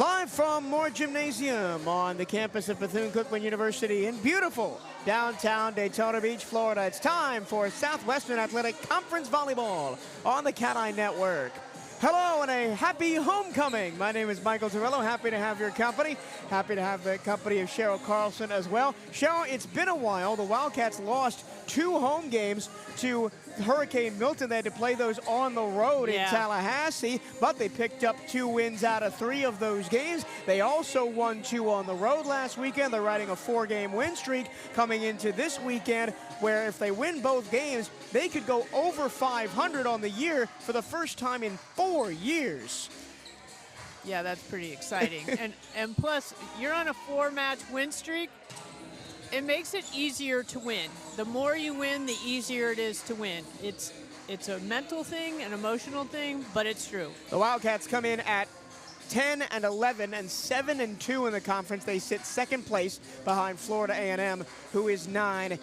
Live from Moore Gymnasium on the campus of Bethune-Cookman University in beautiful downtown Daytona Beach, Florida. It's time for Southwestern Athletic Conference Volleyball on the Cat-Eye Network. Hello and a happy homecoming. My name is Michael Torello. Happy to have your company. Happy to have the company of Cheryl Carlson as well. Cheryl, it's been a while. The Wildcats lost 2 home games to Hurricane Milton. They had to play those on the road in Tallahassee, but they picked up 2 wins out of 3 of those games. They also won 2 on the road last weekend. They're riding a 4-game win streak coming into this weekend, where if they win both games, they could go over 500 on the year for the first time in 4 years. Yeah, that's pretty exciting. and plus, you're on a 4-match win streak. It makes it easier to win. The more you win, the easier it is to win. It's a mental thing, an emotional thing, but it's true. The Wildcats come in at 10-11 and 7-2 in the conference. They sit second place behind Florida A&M, who is 9-0.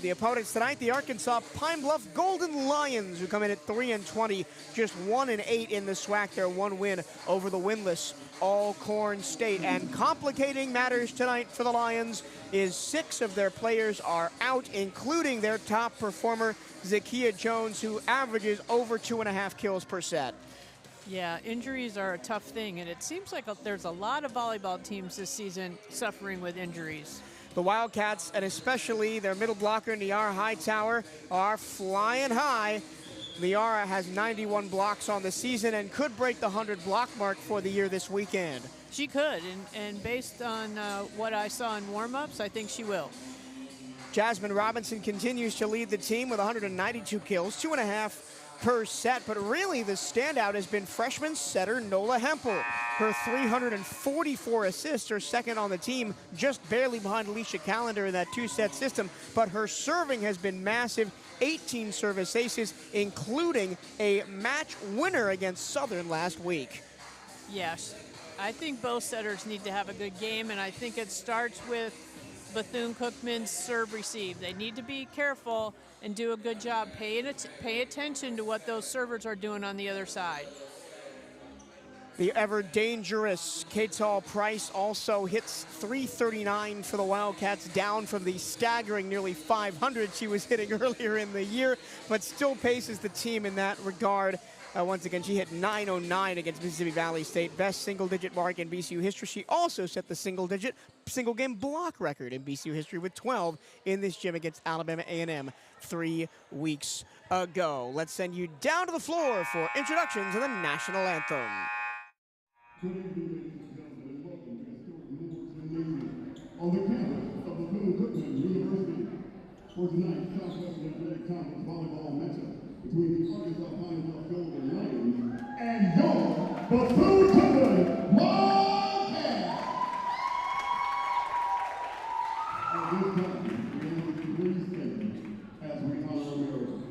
The opponents tonight, the Arkansas Pine Bluff Golden Lions, who come in at 3-20, just 1-8 in the SWAC. Their 1 win over the winless Alcorn State. And complicating matters tonight for the Lions is 6 of their players are out, including their top performer, Zakiya Jones, who averages over 2.5 kills per set. Yeah, injuries are a tough thing, and it seems like there's a lot of volleyball teams this season suffering with injuries. The Wildcats, and especially their middle blocker, Niara Hightower, are flying high. Niara has 91 blocks on the season and could break the 100 block mark for the year this weekend. She could, and based on what I saw in warm-ups, I think she will. Jasmine Robinson continues to lead the team with 192 kills, 2.5 per set, but really the standout has been freshman setter Nola Hempel. Her 344 assists are second on the team, just barely behind Alicia Callender in that 2-set system, but her serving has been massive, 18 service aces, including a match winner against Southern last week. Yes, I think both setters need to have a good game, and I think it starts with Bethune-Cookman's serve-receive. They need to be careful and do a good job. Pay attention to what those servers are doing on the other side. The ever-dangerous Katal Price also hits 339 for the Wildcats, down from the staggering nearly 500 she was hitting earlier in the year, but still paces the team in that regard. Once again, she hit 909 against Mississippi Valley State, best single-digit mark in BCU history. She also set the single-game block record in BCU history with 12 in this gym against Alabama A&M 3 weeks ago. Let's send you down to the floor for introduction to the national anthem. Good evening, ladies and gentlemen, and welcome to historic Moore Gymnasium on the campus of Bethune-Cookman University for tonight's Southwestern Athletic Conference volleyball matchup between the Arkansas Pine Bluff Golden Lions and your Bethune-Cookman Wildcats. At this time, we ask that you please stand as we honor America.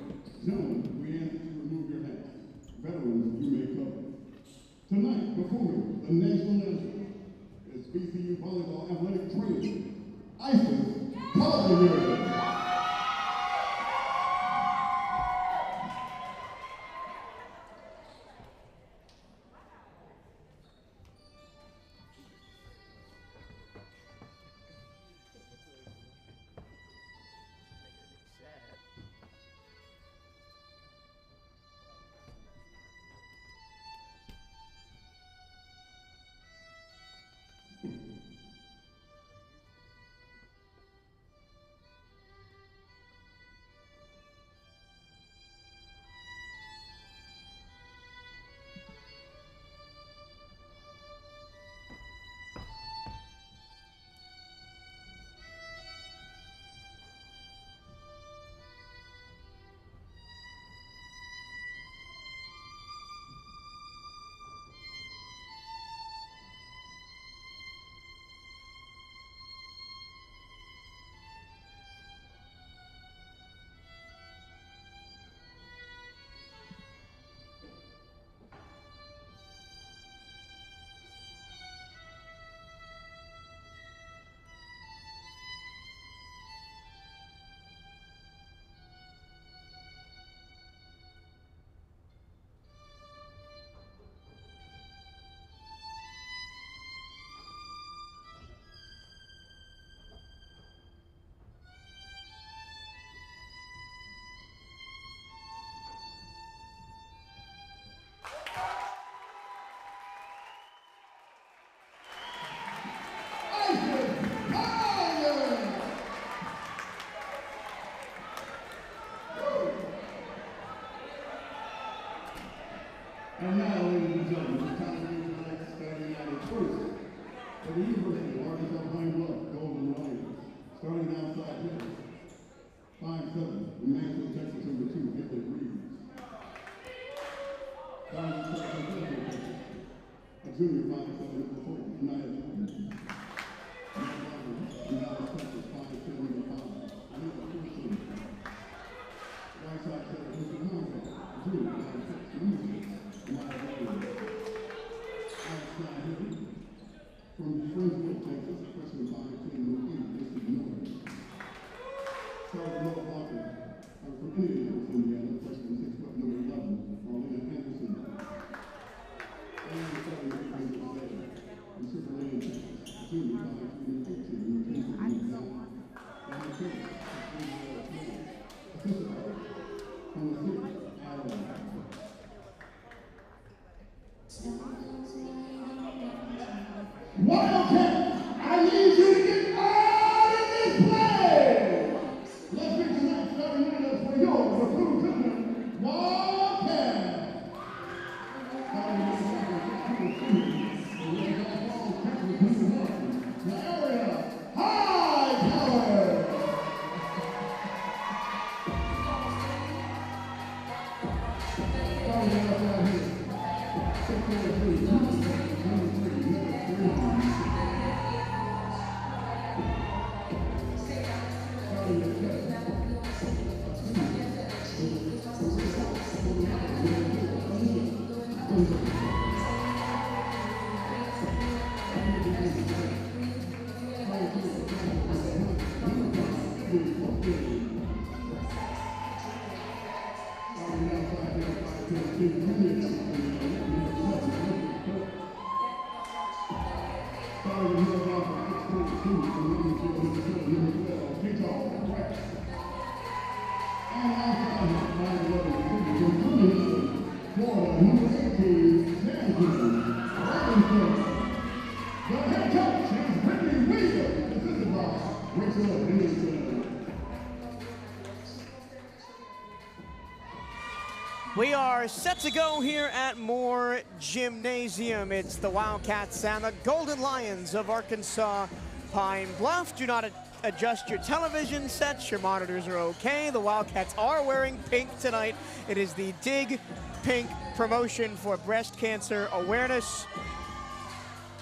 Gentlemen, we ask that you remove your hats. Veterans, you may cover. Tonight, performing the national anthem is BCU Volleyball Athletic Training, Isis Collier. now, ladies and gentlemen, it's time to meet tonight's starting lineup first. For the University of Arkansas Pine Bluff, Golden Lions, starting outside hitter, 5'7", the man from Texas, number 2, Haley Reeves. Starting at second, a junior 5'7", number 4, Naya Jordan. And now the Texas 5'10", number 5, Anita Pearson. Right side setter, Mr. Conrad, junior 5'6", number 6, Naya Jordan. Outside hitter, from Fresno, Texas, freshman 5'10", number 8, Mr. Norris. Starting middle blocker, from Indianapolis, Indiana, freshman 6', number 11, Marlena Anderson. And starting defensive player, from Super Lane, Texas, junior 5'15", number 15, and the Curtis, assistant from the city, Alabama. Wildcats, I need you to get out of this play! Let's make tonight's starting lineup for your recruit, Wildcats! The area high power! Starting outside here, 6'3", number 3, We are set to go here at Moore Gymnasium. It's the Wildcats and the Golden Lions of Arkansas Pine Bluff. Do not adjust your television sets. Your monitors are okay. The Wildcats are wearing pink tonight. It is the Dig Pink promotion for breast cancer awareness.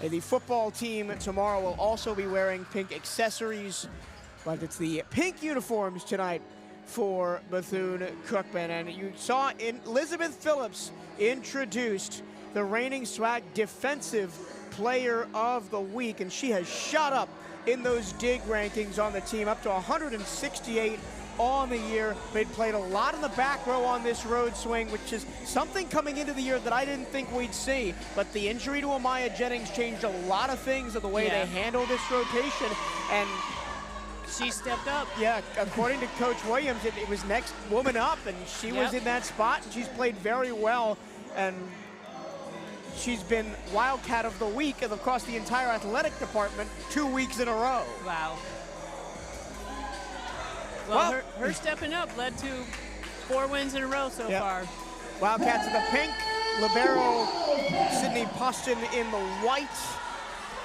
And the football team tomorrow will also be wearing pink accessories, but it's the pink uniforms tonight for Bethune-Cookman. And you saw Elizabeth Phillips introduced the reigning SWAC Defensive Player of the Week, and she has shot up in those dig rankings on the team, up to 168 on the year. They'd played a lot in the back row on this road swing, which is something coming into the year that I didn't think we'd see. But the injury to Amaya Jennings changed a lot of things of the way they handle this rotation. And she stepped up. Yeah, according to Coach Williams, it was next woman up, and she was in that spot, and she's played very well. And she's been Wildcat of the Week and across the entire athletic department 2 weeks in a row. Wow. Well, her stepping up led to 4 wins in a row so far. Wildcats in the pink, libero Sydney Poston in the white,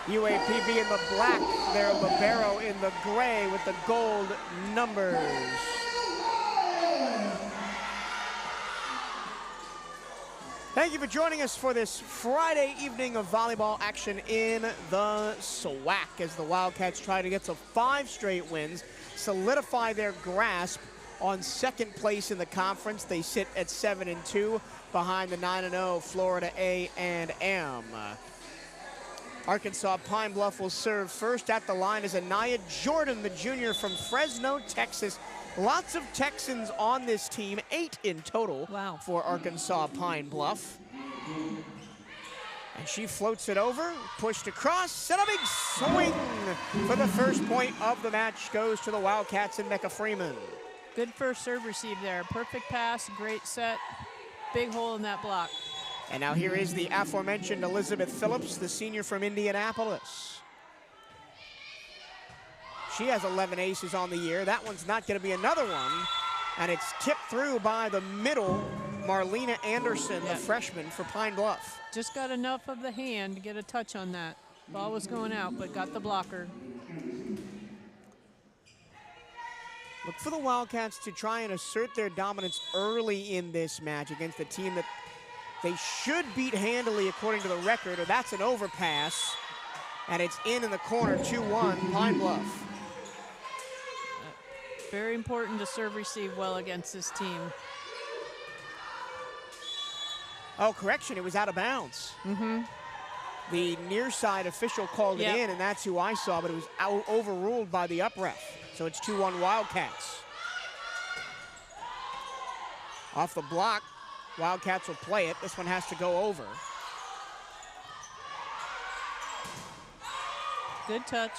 UAPB in the black, their libero in the gray with the gold numbers. Thank you for joining us for this Friday evening of volleyball action in the SWAC as the Wildcats try to get to 5 straight wins, solidify their grasp on second place in the conference. They sit at 7-2 behind the 9-0 Florida A&M. Arkansas Pine Bluff will serve first. At the line is Anaya Jordan, the junior from Fresno, Texas. Lots of Texans on this team, 8 in total for Arkansas Pine Bluff. And she floats it over, pushed across, and a big swing for the first point of the match goes to the Wildcats and Mecca Freeman. Good first serve receive there. Perfect pass, great set, big hole in that block. And now here is the aforementioned Elizabeth Phillips, the senior from Indianapolis. She has 11 aces on the year. That one's not going to be another one. And it's tipped through by the middle Marlena Anderson, the freshman for Pine Bluff. Just got enough of the hand to get a touch on that. Ball was going out, but got the blocker. Look for the Wildcats to try and assert their dominance early in this match against a team that they should beat handily according to the record, or that's an overpass. And it's in the corner, 2-1, Pine Bluff. Very important to serve receive well against this team. Oh, correction, it was out of bounds. The near side official called it in, and that's who I saw, but it was overruled by the up ref. So it's 2-1 Wildcats. Off the block, Wildcats will play it. This one has to go over. Good touch.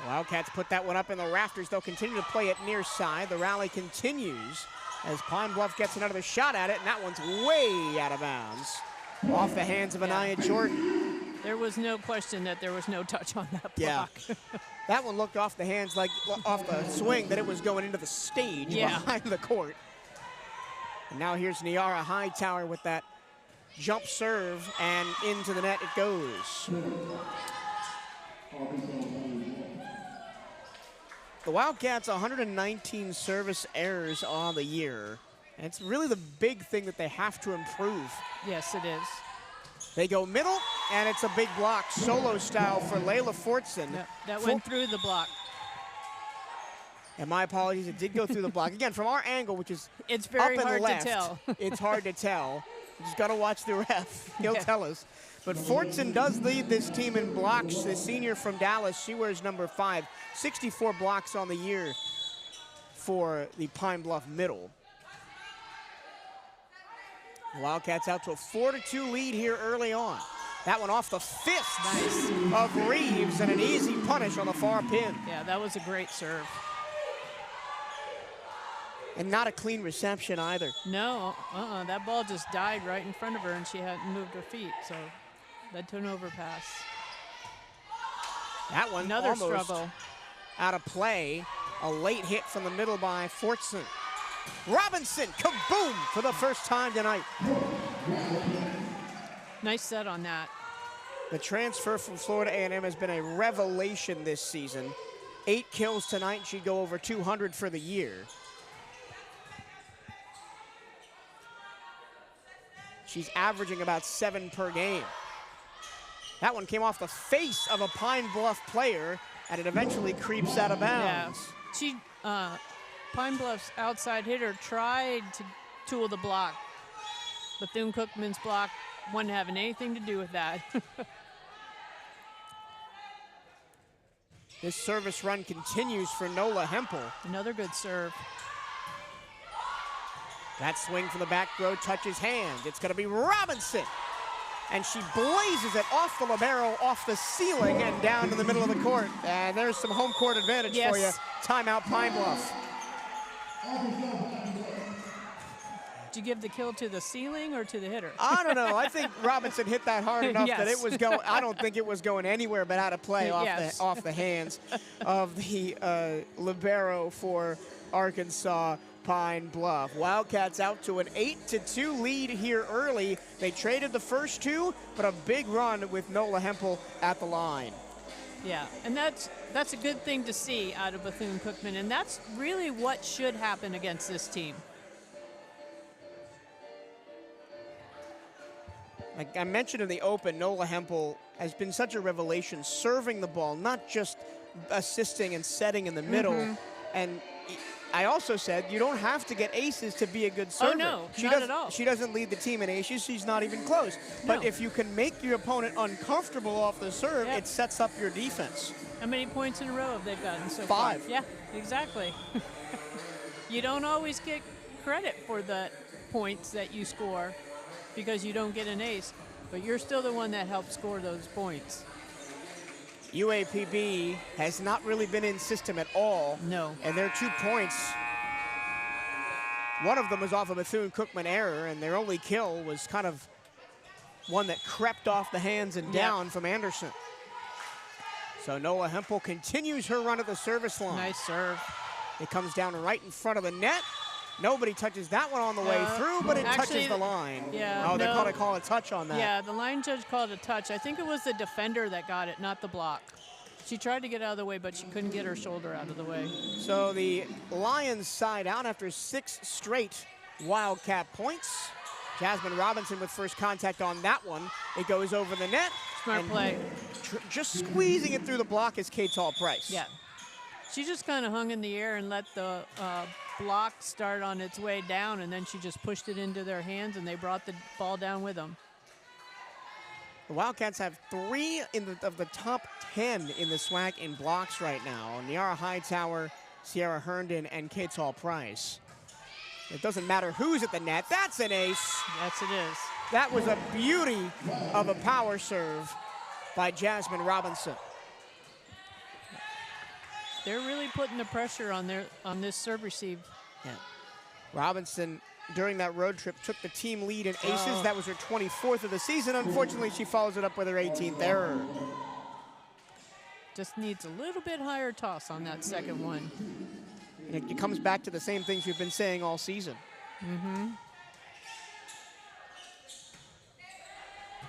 Wildcats put that one up in the rafters. They'll continue to play it near side. The rally continues as Pine Bluff gets another shot at it, and that one's way out of bounds. Off the hands of Anaya Jordan. There was no question that there was no touch on that block. Yeah. That one looked off the hands, like off the swing, that it was going into the stage behind the court. And now here's Niara Hightower with that jump serve, and into the net it goes. The Wildcats, 119 service errors on the year. And it's really the big thing that they have to improve. Yes, it is. They go middle, and it's a big block, solo style for Layla Fortson. That went through the block. And my apologies, it did go through the block. Again, from our angle, which is it's very up and hard left, to tell. It's hard to tell. You just got to watch the ref. He'll tell us. But Fortson does lead this team in blocks. The senior from Dallas, she wears number 5. 64 blocks on the year for the Pine Bluff middle. The Wildcats out to a 4-2 lead here early on. That one off the fist of Reeves, and an easy punish on the far pin. Yeah, that was a great serve. And not a clean reception either. No, that ball just died right in front of her, and she hadn't moved her feet, so led to an overpass. That one another almost struggle. Out of play. A late hit from the middle by Fortson. Robinson, kaboom, for the first time tonight. Nice set on that. The transfer from Florida A&M has been a revelation this season. 8 kills tonight. She'd go over 200 for the year. She's averaging about 7 per game. That one came off the face of a Pine Bluff player, and it eventually creeps out of bounds. Yeah. She, Pine Bluff's outside hitter tried to tool the block. Bethune-Cookman's block wasn't having anything to do with that. This service run continues for Nola Hempel. Another good serve. That swing from the back row touches hand. It's going to be Robinson. And she blazes it off the libero, off the ceiling, and down to the middle of the court. And there's some home court advantage for you. Timeout, Pine Bluff. Did you give the kill to the ceiling or to the hitter? I don't know. I think Robinson hit that hard enough that it was going. I don't think it was going anywhere but out of play off the hands of the libero for Arkansas Pine Bluff. Wildcats out to an 8-2 lead here early. They traded the first 2, but a big run with Nola Hempel at the line. Yeah, and that's a good thing to see out of Bethune-Cookman, and that's really what should happen against this team. Like I mentioned in the open, Nola Hempel has been such a revelation, serving the ball, not just assisting and setting in the middle. And I also said you don't have to get aces to be a good server. Oh, no, not at all. She doesn't lead the team in aces. She's not even close. No. But if you can make your opponent uncomfortable off the serve, it sets up your defense. How many points in a row have they gotten so 5. far? Yeah, exactly. You don't always get credit for the points that you score because you don't get an ace, but you're still the one that helped score those points. UAPB has not really been in system at all. No. And their 2 points, one of them was off a Bethune-Cookman error, and their only kill was kind of one that crept off the hands and down from Anderson. So Nola Hempel continues her run at the service line. Nice serve. It comes down right in front of the net, Nobody touches that one on the way through, but it touches the line. Yeah. Oh, they no. call a touch on that. Yeah, the line judge called it a touch. I think it was the defender that got it, not the block. She tried to get out of the way, but she couldn't get her shoulder out of the way. So the Lions side out after 6 straight Wildcat points. Jasmine Robinson with first contact on that one. It goes over the net. Smart play. Just squeezing it through the block is K-Tall Price. Yeah. She just kind of hung in the air and let the block start on its way down, and then she just pushed it into their hands, and they brought the ball down with them. The Wildcats have 3 of the top 10 in the SWAC in blocks right now. Niara Hightower, Sierra Herndon, and K-Tall Price. It doesn't matter who's at the net. That's an ace. Yes, it is. That was a beauty of a power serve by Jasmine Robinson. They're really putting the pressure on this serve receive. Yeah. Robinson, during that road trip, took the team lead in aces. Oh. That was her 24th of the season. Unfortunately, she follows it up with her 18th error. Just needs a little bit higher toss on that second one. And it comes back to the same things we've been saying all season.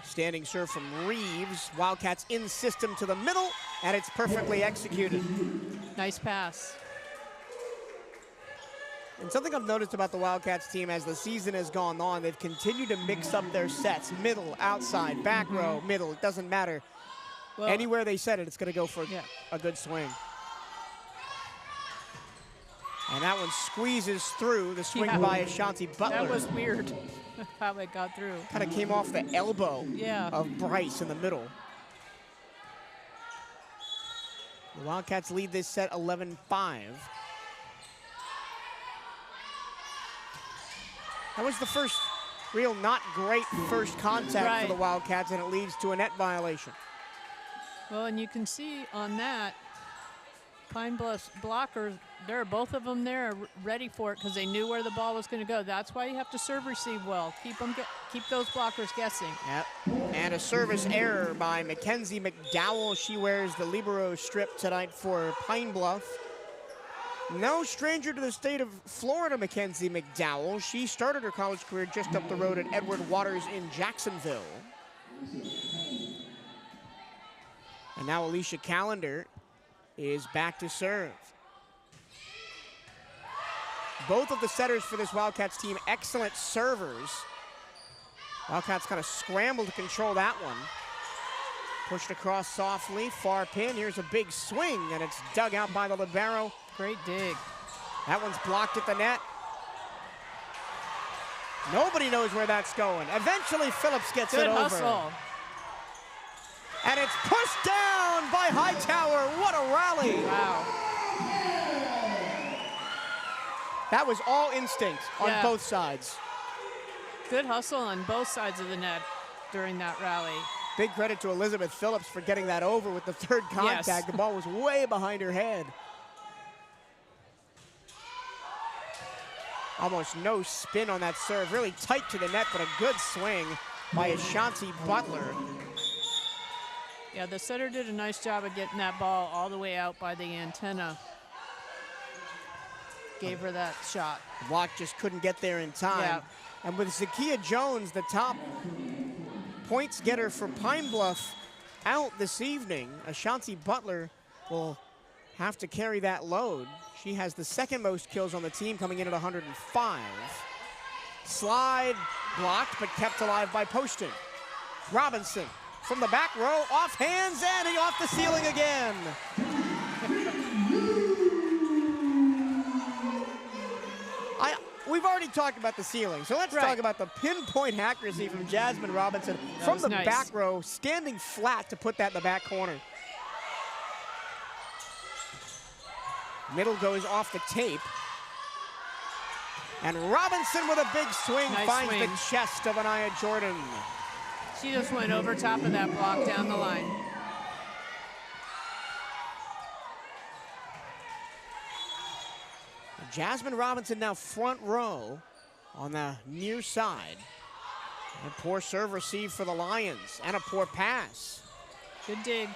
Standing serve from Reeves. Wildcats in system to the middle, and it's perfectly executed. Nice pass. And something I've noticed about the Wildcats team as the season has gone on, they've continued to mix up their sets. Middle, outside, back row, middle, it doesn't matter. Well, anywhere they set it, it's going to go for a good swing. And that one squeezes through the swing by Ashanti Butler. That was weird how it got through. Kind of came off the elbow of Bryce in the middle. The Wildcats lead this set 11-5. That was the first real not great first contact for the Wildcats, and it leads to a net violation. Well, and you can see on that, Pine Bluff's blockers, both of them there ready for it because they knew where the ball was going to go. That's why you have to serve receive well. Keep those blockers guessing. Yep. And a service error by Mackenzie McDowell. She wears the libero strip tonight for Pine Bluff. No stranger to the state of Florida, Mackenzie McDowell. She started her college career just up the road at Edward Waters in Jacksonville. And now Alicia Callender is back to serve. Both of the setters for this Wildcats team, excellent servers. Wildcats kind of scramble to control that one. Pushed across softly, far pin. Here's a big swing, and it's dug out by the libero. Great dig. That one's blocked at the net. Nobody knows where that's going. Eventually, Phillips gets it over. Good hustle. And it's pushed down by Hightower. What a rally. Wow. That was all instinct on both sides. Good hustle on both sides of the net during that rally. Big credit to Elizabeth Phillips for getting that over with the third contact. Yes. The ball was way behind her head. Almost no spin on that serve. Really tight to the net, but a good swing by Ashanti Butler. Yeah, the setter did a nice job of getting that ball all the way out by the antenna. Gave her that shot. The block just couldn't get there in time. Yeah. And with Zakia Jones, the top points getter for Pine Bluff, out this evening, Ashanti Butler will have to carry that load. She has the second most kills on the team, coming in at 105. Slide blocked, but kept alive by Poston. Robinson from the back row, off hands, and he off the ceiling again. We've already talked about the ceiling, so let's talk about the pinpoint accuracy from Jasmine Robinson from the back row, standing flat to put that in the back corner. Middle goes off the tape. And Robinson with a big swing finds the chest of Anaya Jordan. She just went over top of that block down the line. Jasmine Robinson now front row on the near side. A poor serve receive for the Lions and a poor pass. Good dig.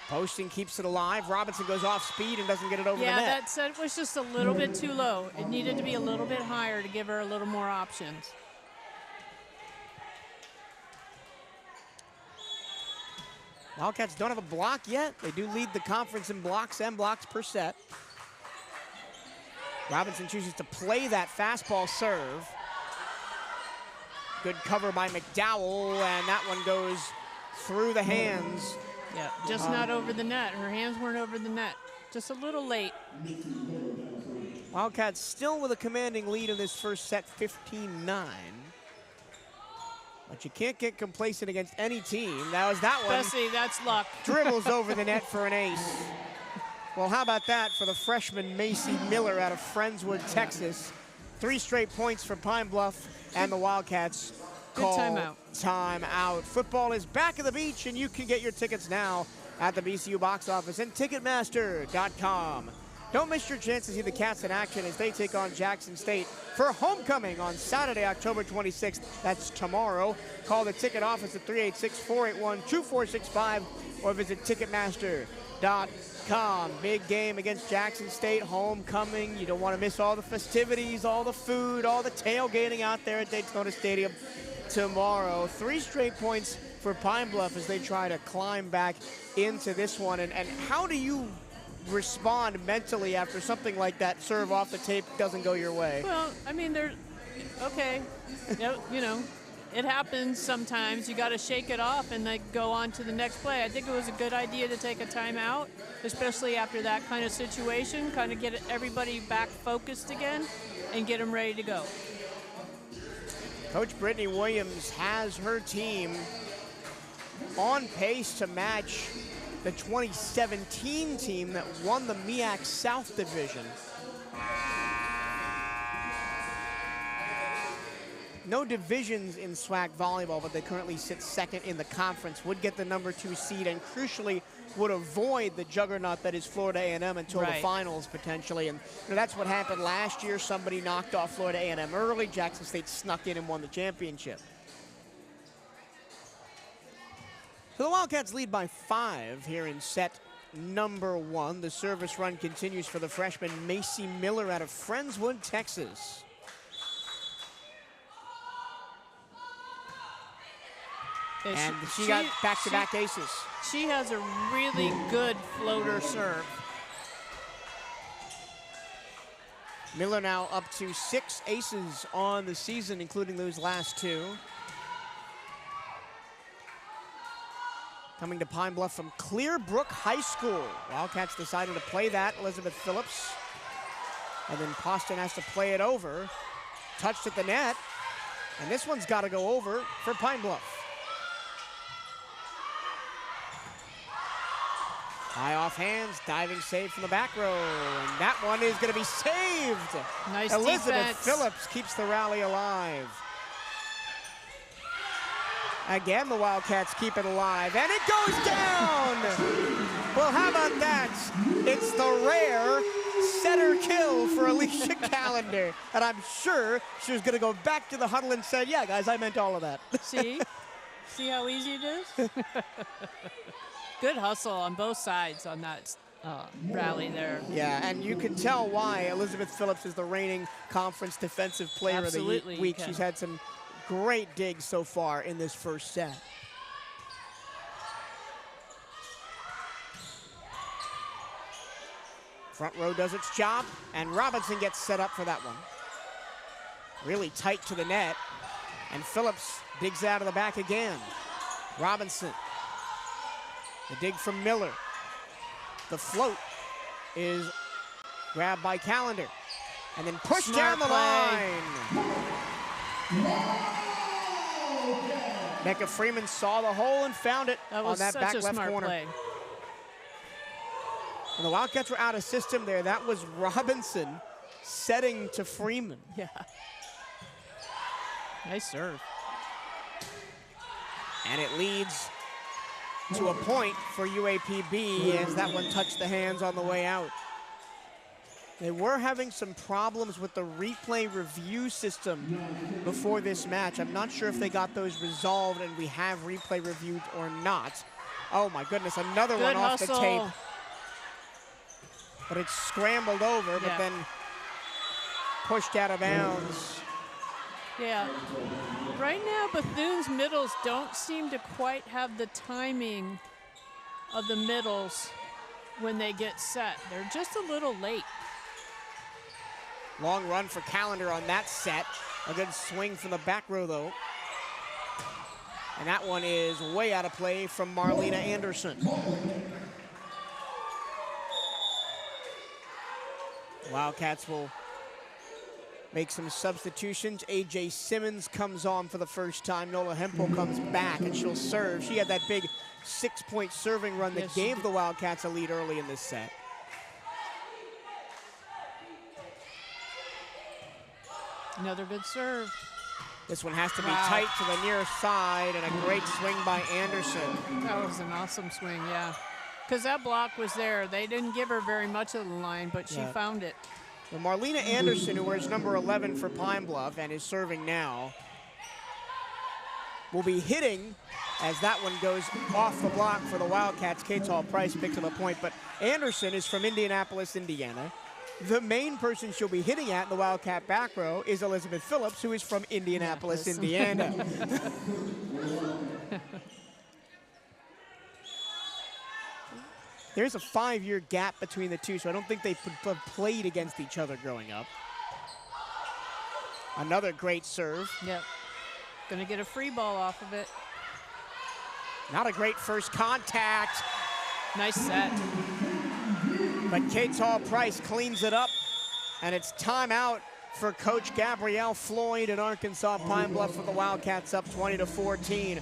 Posting keeps it alive. Robinson goes off speed and doesn't get it over the net. Yeah, that set was just a little bit too low. It needed to be a little bit higher to give her a little more options. Wildcats don't have a block yet. They do lead the conference in blocks and blocks per set. Robinson chooses to play that fastball serve. Good cover by McDowell, and that one goes through the hands. Yeah, just not over the net. Her hands weren't over the net. Just a little late. Wildcats still with a commanding lead in this first set, 15-9. But you can't get complacent against any team. That was that one. Bessie, that's luck. Dribbles over the net for an ace. Well, how about that for the freshman Macy Miller out of Friendswood, Texas. 3 straight points for Pine Bluff, and the Wildcats call timeout. Football is back at the beach, and you can get your tickets now at the BCU box office and Ticketmaster.com. Don't miss your chance to see the Cats in action as they take on Jackson State for homecoming on Saturday, October 26th. That's tomorrow. Call the ticket office at 386-481-2465 or visit Ticketmaster.com. Big game against Jackson State, homecoming. You don't want to miss all the festivities, all the food, all the tailgating out there at Daytona Stadium tomorrow. 3 straight points for Pine Bluff as they try to climb back into this one. And how do you respond mentally after something like that serve off the tape doesn't go your way? Well, I mean, okay. You know, it happens sometimes. You got to shake it off and then go on to the next play. I think it was a good idea to take a timeout, especially after that kind of situation, kind of get everybody back focused again and get them ready to go. Coach Brittany Williams has her team on pace to match the 2017 team that won the MEAC South Division. No divisions in SWAC volleyball, but they currently sit second in the conference, would get the #2 seed, and crucially would avoid the juggernaut that is Florida A&M until the finals potentially. And that's what happened last year. Somebody knocked off Florida A&M early. Jackson State snuck in and won the championship. So the Wildcats lead by 5 here in set number 1. The service run continues for the freshman Macy Miller out of Friendswood, Texas. And she got back-to-back aces. She has a really good floater serve. Miller now up to 6 aces on the season, including those last 2. Coming to Pine Bluff from Clearbrook High School. Wildcats decided to play that. Elizabeth Phillips. And then Poston has to play it over. Touched at the net. And this one's got to go over for Pine Bluff. High off hands, diving save from the back row. And that one is going to be saved. Nice Elizabeth defense. Phillips keeps the rally alive. Again, the Wildcats keep it alive, and it goes down! Well, how about that? It's the rare setter kill for Alicia Callender. And I'm sure she was going to go back to the huddle and say, yeah, guys, I meant all of that. See? See how easy it is? Good hustle on both sides on that rally there. Yeah, and you can tell why Elizabeth Phillips is the reigning conference defensive player of the week. She's had some great digs so far in this first set. Front row does its job, and Robinson gets set up for that one. Really tight to the net, and Phillips digs out of the back again. Robinson, the dig from Miller. The float is grabbed by Callender, and then pushed down the line. Becca Freeman saw the hole and found it on that back left corner. Play. And the Wildcats were out of system there. That was Robinson setting to Freeman. Yeah. Nice serve. And it leads to a point for UAPB as that one touched the hands on the way out. They were having some problems with the replay review system before this match. I'm not sure if they got those resolved and we have replay reviewed or not. Oh my goodness, another Good one off hustle. the tape. But it's scrambled over, but Yeah. then pushed out of bounds. Yeah. Right now, Bethune's middles don't seem to quite have the timing of the middles when they get set. They're just a little late. Long run for Callender on that set. A good swing from the back row, though. And that one is way out of play from Marlena Anderson. Wildcats will make some substitutions. A.J. Simmons comes on for the first time. Nola Hempel comes back, and she'll serve. She had that big 6-point serving run that Yes, she gave did. the Wildcats a lead early in this set. Another good serve. This one has to be Wow. tight to the near side, and a great swing by Anderson. That was an awesome swing, yeah. Because that block was there. They didn't give her very much of the line, but she Yeah. found it. Well, Marlena Anderson, who wears number 11 for Pine Bluff and is serving now, will be hitting as that one goes off the block for the Wildcats. Kate's Hall Price picked up a point, but Anderson is from Indianapolis, Indiana. The main person she'll be hitting at in the Wildcat back row is Elizabeth Phillips, who is from Indianapolis, Indiana. There's a 5-year gap between the two, so I don't think they played against each other growing up. Another great serve. Yep. Gonna get a free ball off of it. Not a great first contact, Nice set. but Kate's Hall Price cleans it up, and it's timeout for Coach Gabrielle Floyd in Arkansas Pine Bluff with the Wildcats up 20-14.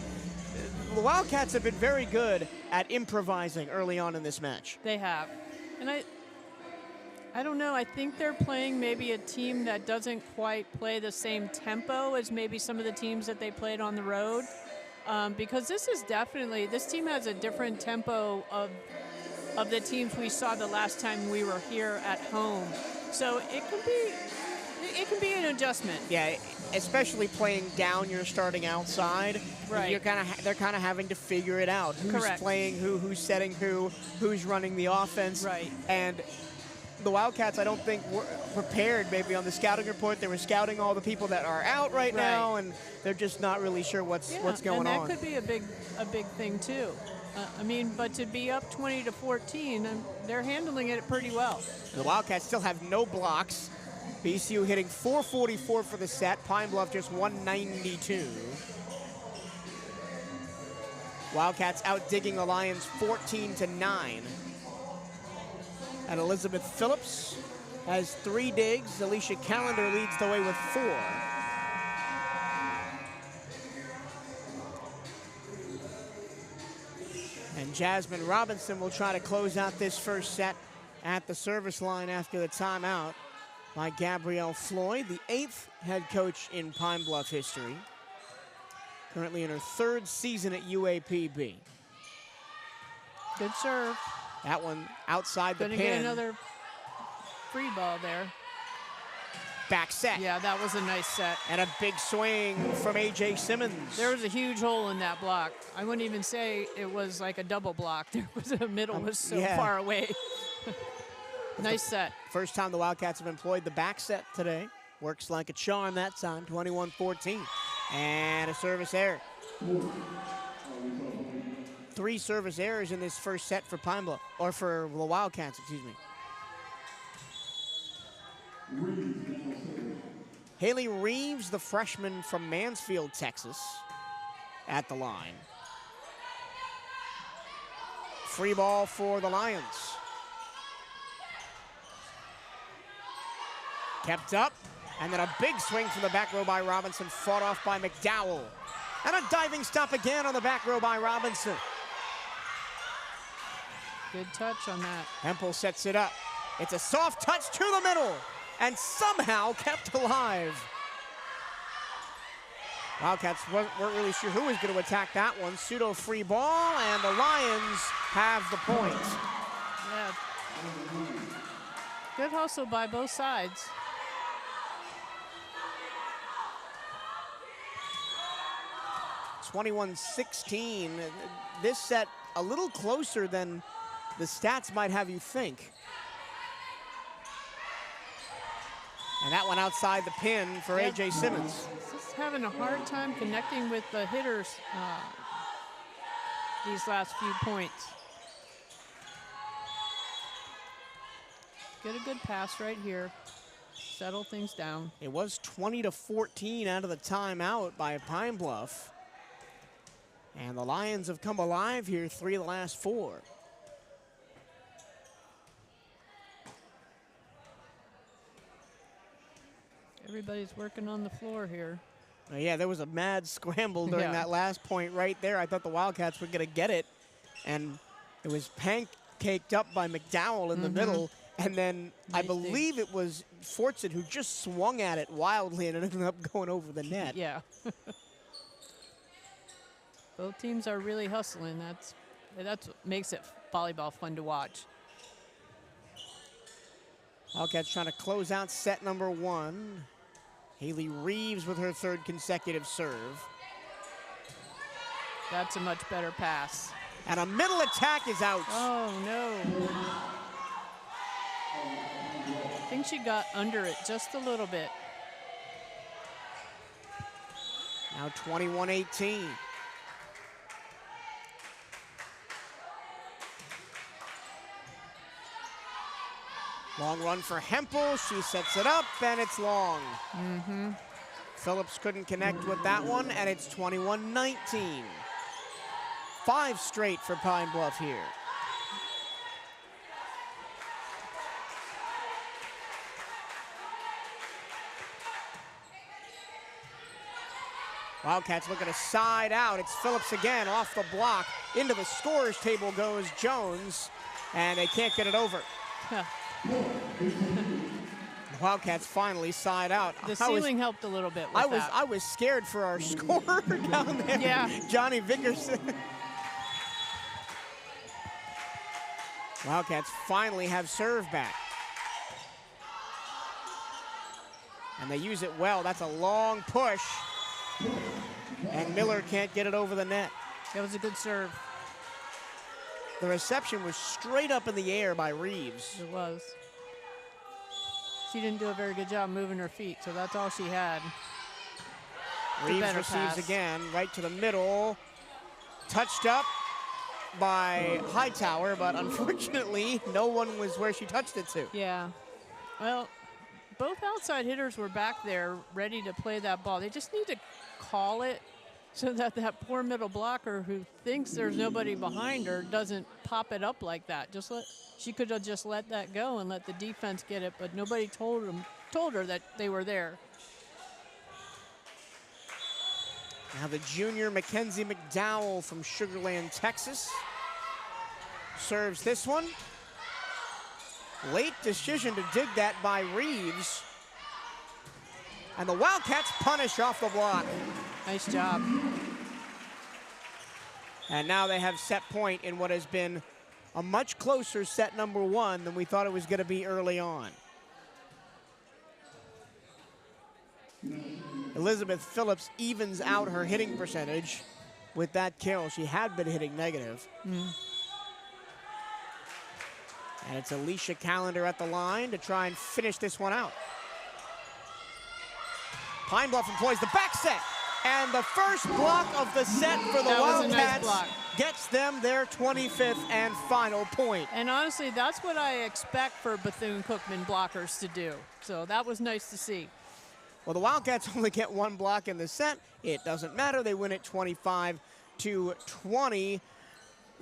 The Wildcats have been very good at improvising early on in this match. They have. And I don't know, I think they're playing maybe a team that doesn't quite play the same tempo as maybe some of the teams that they played on the road. Because this team has a different tempo of the teams we saw the last time we were here at home. So it can be an adjustment. Yeah, especially playing down, you're starting outside. Right. They're kind of having to figure it out. Who's Correct. playing who's setting who's running the offense. Right. And the Wildcats, I don't think, were prepared maybe on the scouting report. They were scouting all the people that are out right now, and they're just not really sure what's going on. And that could be a big thing too. But to be up 20-14, they're handling it pretty well. The Wildcats still have no blocks. BCU hitting 444 for the set. Pine Bluff just 192. Wildcats outdigging the Lions 14-9. And Elizabeth Phillips has 3 digs. Alicia Callender leads the way with 4. And Jasmine Robinson will try to close out this first set at the service line after the timeout by Gabrielle Floyd, the 8th head coach in Pine Bluff history. Currently in her 3rd season at UAPB. Good serve. That one outside the Gonna pin. get another free ball there. Back set. Yeah, that was a nice set. And a big swing from A.J. Simmons. There was a huge hole in that block. I wouldn't even say it was like a double block. The middle was so yeah. far away. Nice set. First time the Wildcats have employed the back set today. Works like a charm that time, 21-14. And a service error. 3 service errors in this first set for Pine Bluff, or for the Wildcats, excuse me. Haley Reeves, the freshman from Mansfield, Texas, at the line. Free ball for the Lions. Kept up, and then a big swing from the back row by Robinson, fought off by McDowell. And a diving stop again on the back row by Robinson. Good touch on that. Hempel sets it up. It's a soft touch to the middle, and somehow kept alive. Wildcats weren't really sure who was going to attack that one. Pseudo free ball, and the Lions have the point. Yeah. Good hustle by both sides. 21-16. This set a little closer than the stats might have you think. And that one outside the pin for A.J. Simmons. Just having a hard time connecting with the hitters these last few points. Get a good pass right here. Settle things down. It was 20-14 out of the timeout by Pine Bluff. And the Lions have come alive here 3 of the last 4. Everybody's working on the floor here. Yeah, there was a mad scramble during that last point right there. I thought the Wildcats were going to get it. And it was pancaked up by McDowell in the middle. And then I believe it was Fortson who just swung at it wildly and it ended up going over the net. Yeah. Both teams are really hustling. That's what makes it volleyball fun to watch. Wildcats trying to close out set number 1. Haley Reeves with her 3rd consecutive serve. That's a much better pass. And a middle attack is out. Oh, no. I think she got under it just a little bit. Now 21-18. Long run for Hempel. She sets it up, and it's long. Phillips couldn't connect with that one, and it's 21-19. 5 straight for Pine Bluff here. Wildcats looking to side out. It's Phillips again off the block. Into the scorer's table goes Jones, and they can't get it over. The Wildcats finally side out. The ceiling helped a little bit with that. I was scared for our scorer down there, Johnny Vickerson. Wildcats finally have serve back. And they use it well. That's a long push. And Miller can't get it over the net. That was a good serve. The reception was straight up in the air by Reeves. It was. She didn't do a very good job moving her feet, so that's all she had. Reeves receives again, right to the middle. Touched up by Hightower, but unfortunately, no one was where she touched it to. Yeah. Well, both outside hitters were back there ready to play that ball. They just need to call it so that that poor middle blocker who thinks there's nobody behind her doesn't pop it up like that. She could have just let that go and let the defense get it, but nobody told her that they were there. Now the junior Mackenzie McDowell from Sugar Land, Texas, serves this one. Late decision to dig that by Reeves. And the Wildcats punish off the block. Nice job. And now they have set point in what has been a much closer set number 1 than we thought it was going to be early on. Elizabeth Phillips evens out her hitting percentage with that kill. She had been hitting negative. And it's Alicia Callender at the line to try and finish this one out. Pine Bluff employs the back set. And the first block of the set for the Wildcats gets them their 25th and final point. And honestly, that's what I expect for Bethune-Cookman blockers to do. So that was nice to see. Well, the Wildcats only get 1 block in the set. It doesn't matter. They win it 25-20. The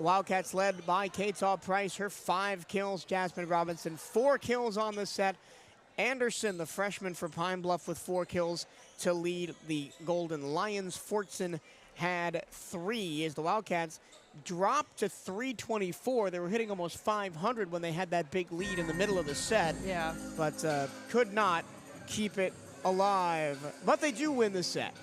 Wildcats led by Kaytaw Price, her 5 kills. Jasmine Robinson, 4 kills on the set. Anderson, the freshman for Pine Bluff, with 4 kills to lead the Golden Lions. Fortson had 3 as the Wildcats dropped to 324. They were hitting almost 500 when they had that big lead in the middle of the set. Yeah. But could not keep it alive. But they do win the set.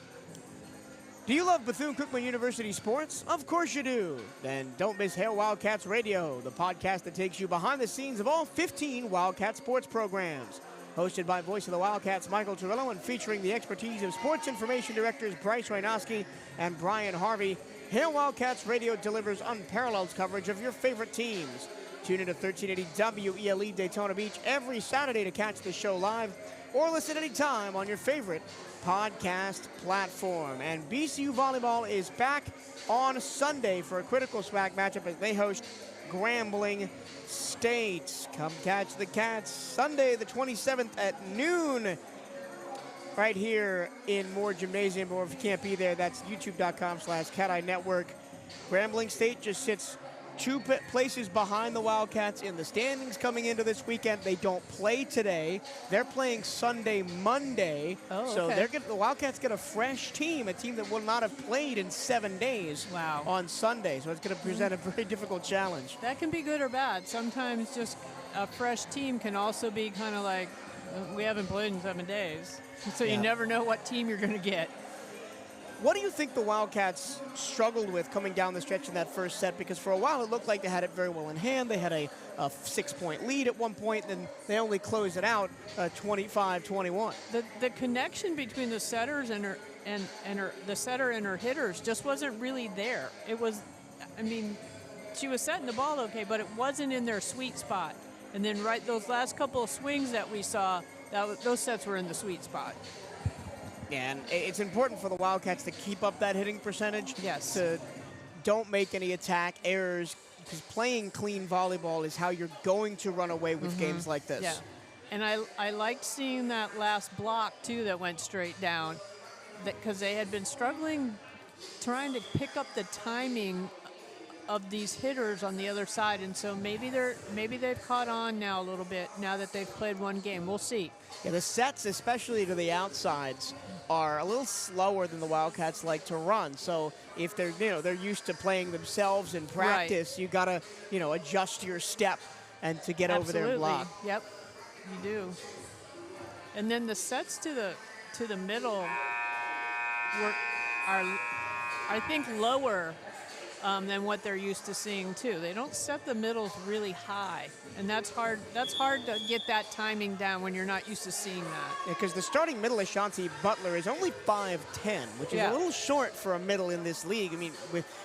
Do you love Bethune-Cookman University sports? Of course you do. Then don't miss Hail Wildcats Radio, the podcast that takes you behind the scenes of all 15 Wildcat sports programs. hosted by voice of the Wildcats Michael Turillo and featuring the expertise of sports information directors Bryce Reinowski and Brian Harvey. Hail Wildcats Radio delivers unparalleled coverage of your favorite teams. Tune into 1380 WELE Daytona Beach every Saturday to catch the show live or listen anytime on your favorite podcast platform. And BCU Volleyball is back on Sunday for a critical SWAC matchup as they host Grambling State. Come catch the Cats Sunday the 27th at noon right here in Moore Gymnasium. Or if you can't be there, that's youtube.com/Cat Eye Network. Grambling State just sits 2 places behind the Wildcats in the standings coming into this weekend. They don't play today. They're playing Sunday, Monday. Oh, so okay. the Wildcats get a fresh team, a team that will not have played in 7 days on Sunday. So it's going to present a very difficult challenge. That can be good or bad. Sometimes just a fresh team can also be kind of like, we haven't played in 7 days. So you never know what team you're going to get. What do you think the Wildcats struggled with coming down the stretch in that first set? Because for a while it looked like they had it very well in hand. They had a 6-point lead at one point, then they only closed it out 25-21. The connection between the setters and the setter and her hitters just wasn't really there. It was, I mean, she was setting the ball okay, but it wasn't in their sweet spot. And then those last couple of swings that we saw, those sets were in the sweet spot. And it's important for the Wildcats to keep up that hitting percentage. Yes. To don't make any attack errors, because playing clean volleyball is how you're going to run away with games like this. Yeah. And I liked seeing that last block, too, that went straight down, because they had been struggling trying to pick up the timing of these hitters on the other side, and so maybe they've caught on now a little bit now that they've played one game. We'll see. Yeah, the sets, especially to the outsides, are a little slower than the Wildcats like to run. So if they're used to playing themselves in practice, you gotta adjust your step and to get over their block. Yep, you do. And then the sets to the middle are I think lower than what they're used to seeing too. They don't set the middles really high, and that's hard. That's hard to get that timing down when you're not used to seeing that. Yeah, because the starting middle, Ashanti Butler, is only 5'10", which is a little short for a middle in this league. I mean,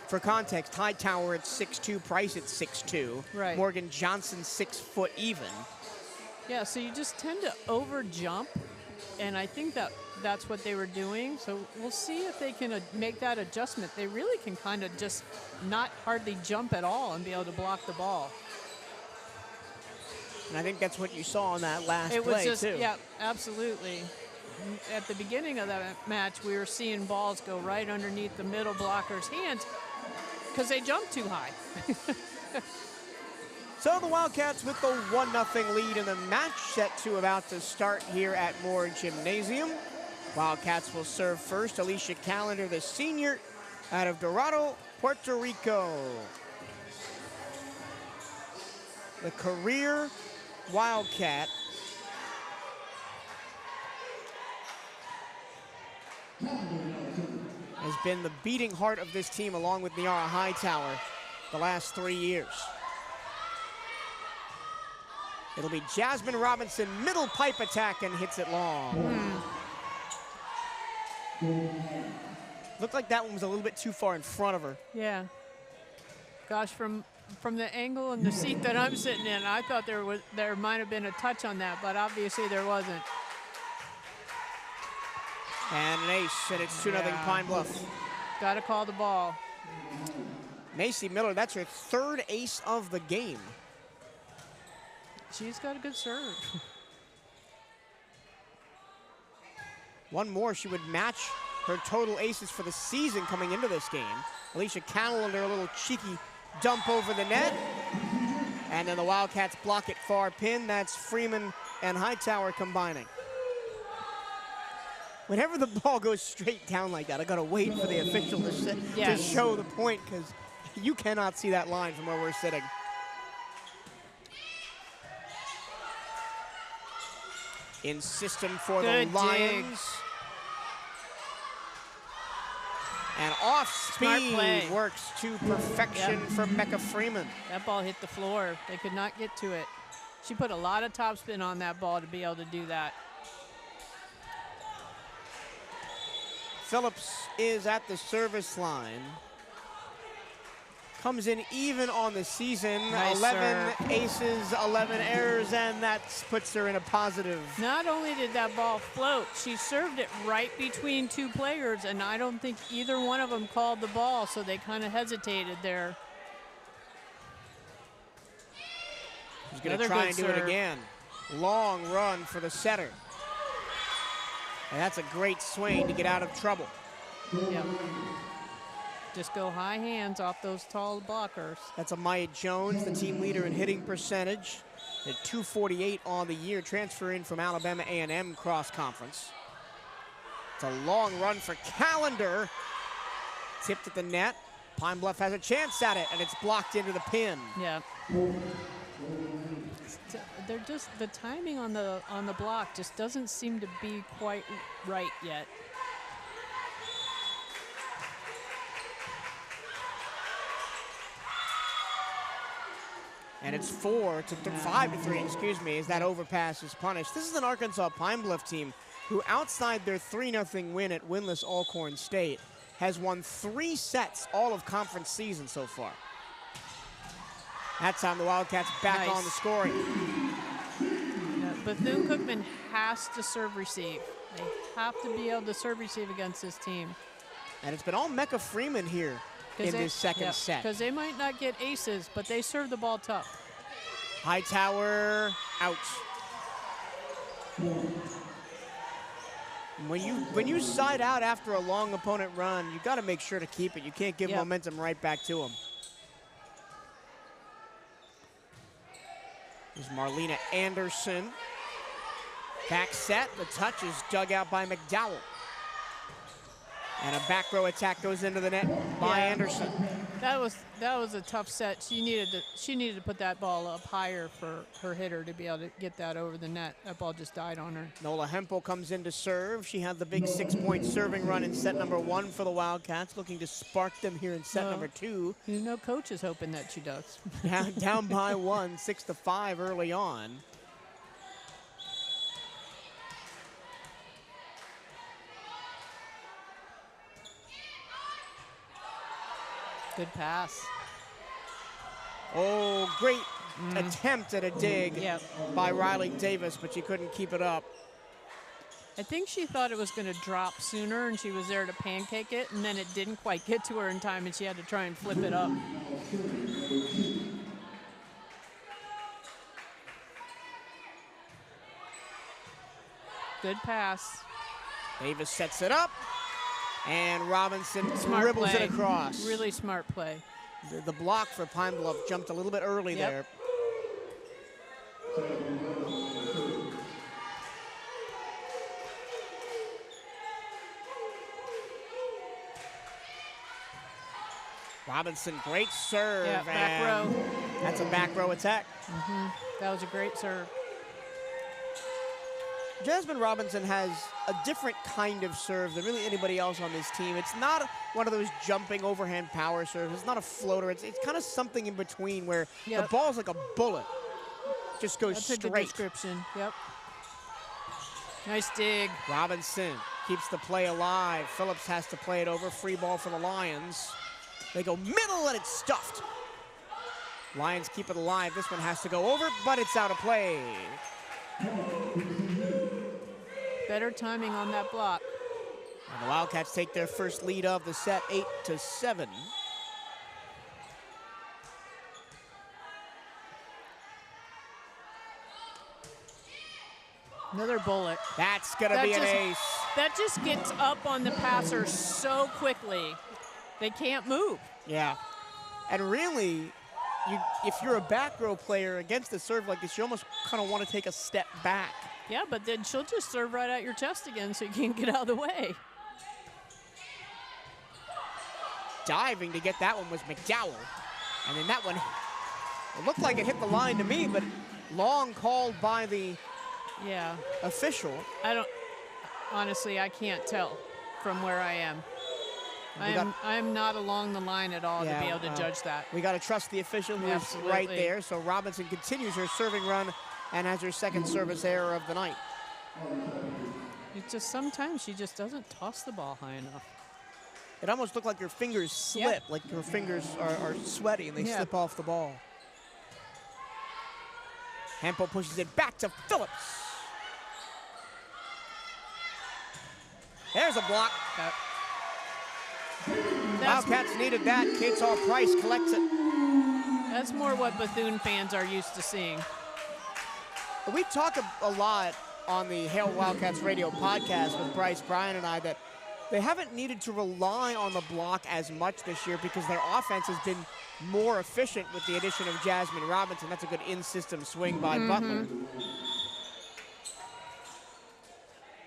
for context, Hightower at 6'2", Price at 6'2", right. Morgan Johnson 6 foot even. Yeah, so you just tend to over jump, and I think that's what they were doing. So we'll see if they can make that adjustment. They really can kind of just not hardly jump at all and be able to block the ball. And I think that's what you saw on that last It was play, just, too. yeah, absolutely. At the beginning of that match, we were seeing balls go right underneath the middle blocker's hands because they jumped too high. So the Wildcats with the 1-0 lead in the match, set 2 about to start here at Moore Gymnasium. Wildcats will serve first. Alicia Callender, the senior, out of Dorado, Puerto Rico. The career Wildcat. Has been the beating heart of this team along with Niara Hightower the last 3 years. It'll be Jasmine Robinson, middle pipe attack, and hits it long. Looked like that one was a little bit too far in front of her. Yeah. Gosh, from the angle and the seat that I'm sitting in, I thought there might have been a touch on that, but obviously there wasn't. And an ace, and it's 2-0 Pine Bluff. Got to call the ball. Macy Miller, that's her 3rd ace of the game. She's got a good serve. One more, she would match her total aces for the season coming into this game. Alicia Callender, a little cheeky dump over the net. And then the Wildcats block it far pin. That's Freeman and Hightower combining. Whenever the ball goes straight down like that, I gotta wait for the official to show the point, because you cannot see that line from where we're sitting. In system for the Lions. And off speed works to perfection for Mecca Freeman. That ball hit the floor. They could not get to it. She put a lot of topspin on that ball to be able to do that. Phillips is at the service line. Comes in even on the season. Nice 11 serve. aces, 11 errors, and that puts her in a positive. Not only did that ball float, she served it right between two players, and I don't think either one of them called the ball, so they kind of hesitated there. She's going to try and do it again. Long run for the setter. And that's a great swing to get out of trouble. Yep. Just go high hands off those tall blockers. That's Amaya Jones, the team leader in hitting percentage. At 248 on the year, transferring from Alabama A&M cross conference. It's a long run for Callender. Tipped at the net. Pine Bluff has a chance at it, and it's blocked into the pin. Yeah. They're just, the timing on the block just doesn't seem to be quite right yet. And it's 5-3, excuse me, as that overpass is punished. This is an Arkansas Pine Bluff team who, outside their 3-0 win at winless Alcorn State, has won 3 sets all of conference season so far. That time the Wildcats back on the scoring. Yeah, Bethune-Cookman has to serve receive. They have to be able to serve receive against this team. And it's been all Mecca Freeman here in this second set. Because they might not get aces, but they serve the ball tough. Hightower out. When you side out after a long opponent run, you got to make sure to keep it. You can't give momentum right back to them. There's Marlena Anderson. Back set, the touch is dug out by McDowell. And a back row attack goes into the net by Anderson. That was a tough set. She needed to put that ball up higher for her hitter to be able to get that over the net. That ball just died on her. Nola Hempel comes in to serve. She had the big 6-point serving run in set number 1 for the Wildcats, looking to spark them here in set number 2. You know, coach is hoping that she does. down by 1, 6-5 early on. Good pass. Oh, great attempt at a dig by Riley Davis, but she couldn't keep it up. I think she thought it was going to drop sooner, and she was there to pancake it, and then it didn't quite get to her in time, and she had to try and flip it up. Good pass. Davis sets it up. And Robinson Smart dribbles play. it across. Really smart play. The block for Pine Bluff jumped a little bit early there. Robinson, great serve. Yeah, back row. That's a back row attack. That was a great serve. Jasmine Robinson has a different kind of serve than really anybody else on this team. It's not one of those jumping overhand power serves. It's not a floater. It's kind of something in between where the ball's like a bullet. Just goes straight. That's a good description. Yep. Nice dig. Robinson keeps the play alive. Phillips has to play it over. Free ball for the Lions. They go middle and it's stuffed. Lions keep it alive. This one has to go over, but it's out of play. Better timing on that block. And the Wildcats take their first lead of the set, 8-7. Another bullet. That's gonna be an ace. That just gets up on the passer so quickly. They can't move. Yeah. And really, if you're a back row player against a serve like this, you almost kind of want to take a step back. Yeah, but then she'll just serve right at your chest again so you can't get out of the way. Diving to get that one was McDowell. And then that one, it looked like it hit the line to me, but long called by the official. Honestly, I can't tell from where I am. I am not along the line at all to be able to judge that. We got to trust the official who is right there. So Robinson continues her serving run and has her second service error of the night. It's just sometimes she just doesn't toss the ball high enough. It almost looked like her fingers slip, like her fingers are sweaty and they slip off the ball. Hempel pushes it back to Phillips. There's a block. Wildcats needed that. Kate's All Price collects it. That's more what Bethune fans are used to seeing. We talk a lot on the Hail Wildcats radio podcast with Bryce, Brian, and I that they haven't needed to rely on the block as much this year because their offense has been more efficient with the addition of Jasmine Robinson. That's a good in-system swing by Butler.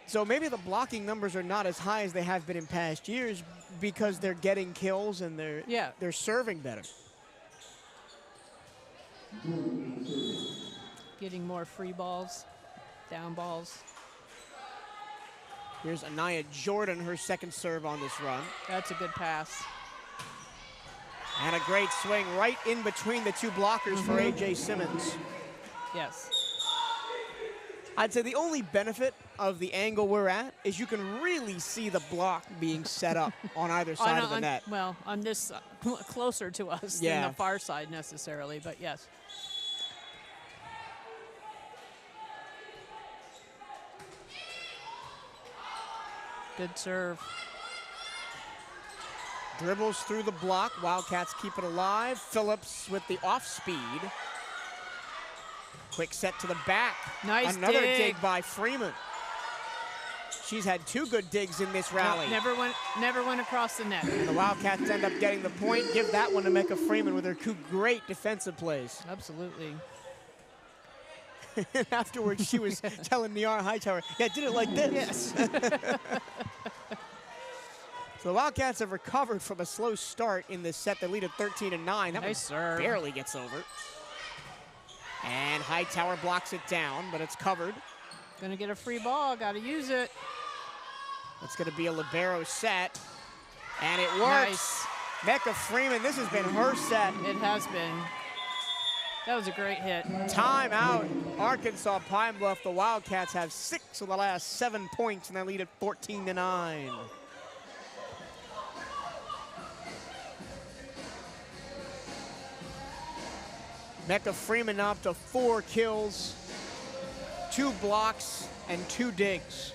So maybe the blocking numbers are not as high as they have been in past years because they're getting kills and they're serving better. Getting more free balls, down balls. Here's Anaya Jordan, her second serve on this run. That's a good pass. And a great swing right in between the two blockers for A.J. Simmons. Yes. I'd say the only benefit of the angle we're at is you can really see the block being set up on either side of the net. Well, on this closer to us than the far side necessarily, but yes. Good serve. Dribbles through the block. Wildcats keep it alive. Phillips with the off speed. Quick set to the back. Nice Another dig by Freeman. She's had two good digs in this rally. Never went across the net. And the Wildcats end up getting the point. Give that one to Mecca Freeman with her two great defensive plays. Absolutely. And afterwards, she was telling Niara Hightower, yeah, I did it like this. Yes. So the Wildcats have recovered from a slow start in this set. They lead at 13-9. That Nice serve. barely gets over. And Hightower blocks it down, but it's covered. Gonna get a free ball, gotta use it. It's gonna be a libero set. And it works. Nice. Mecca Freeman, this has been her set. It has been. That was a great hit. Timeout, Arkansas Pine Bluff. The Wildcats have 6 of the last 7 points, and they lead at 14-9. Mecca Freeman up to 4 kills, 2 blocks, and 2 digs.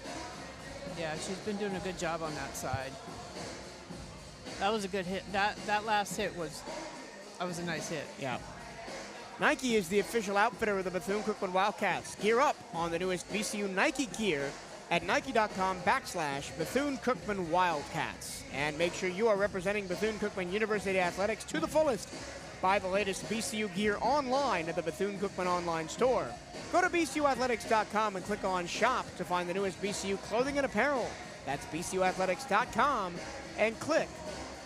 Yeah, she's been doing a good job on that side. That was a good hit. That last hit was a nice hit. Yeah. Nike is the official outfitter of the Bethune-Cookman Wildcats. Gear up on the newest VCU Nike gear at nike.com/Bethune-Cookman Wildcats. And make sure you are representing Bethune-Cookman University Athletics to the fullest. Buy the latest BCU gear online at the Bethune-Cookman online store. Go to bcuathletics.com and click on Shop to find the newest BCU clothing and apparel. That's bcuathletics.com and click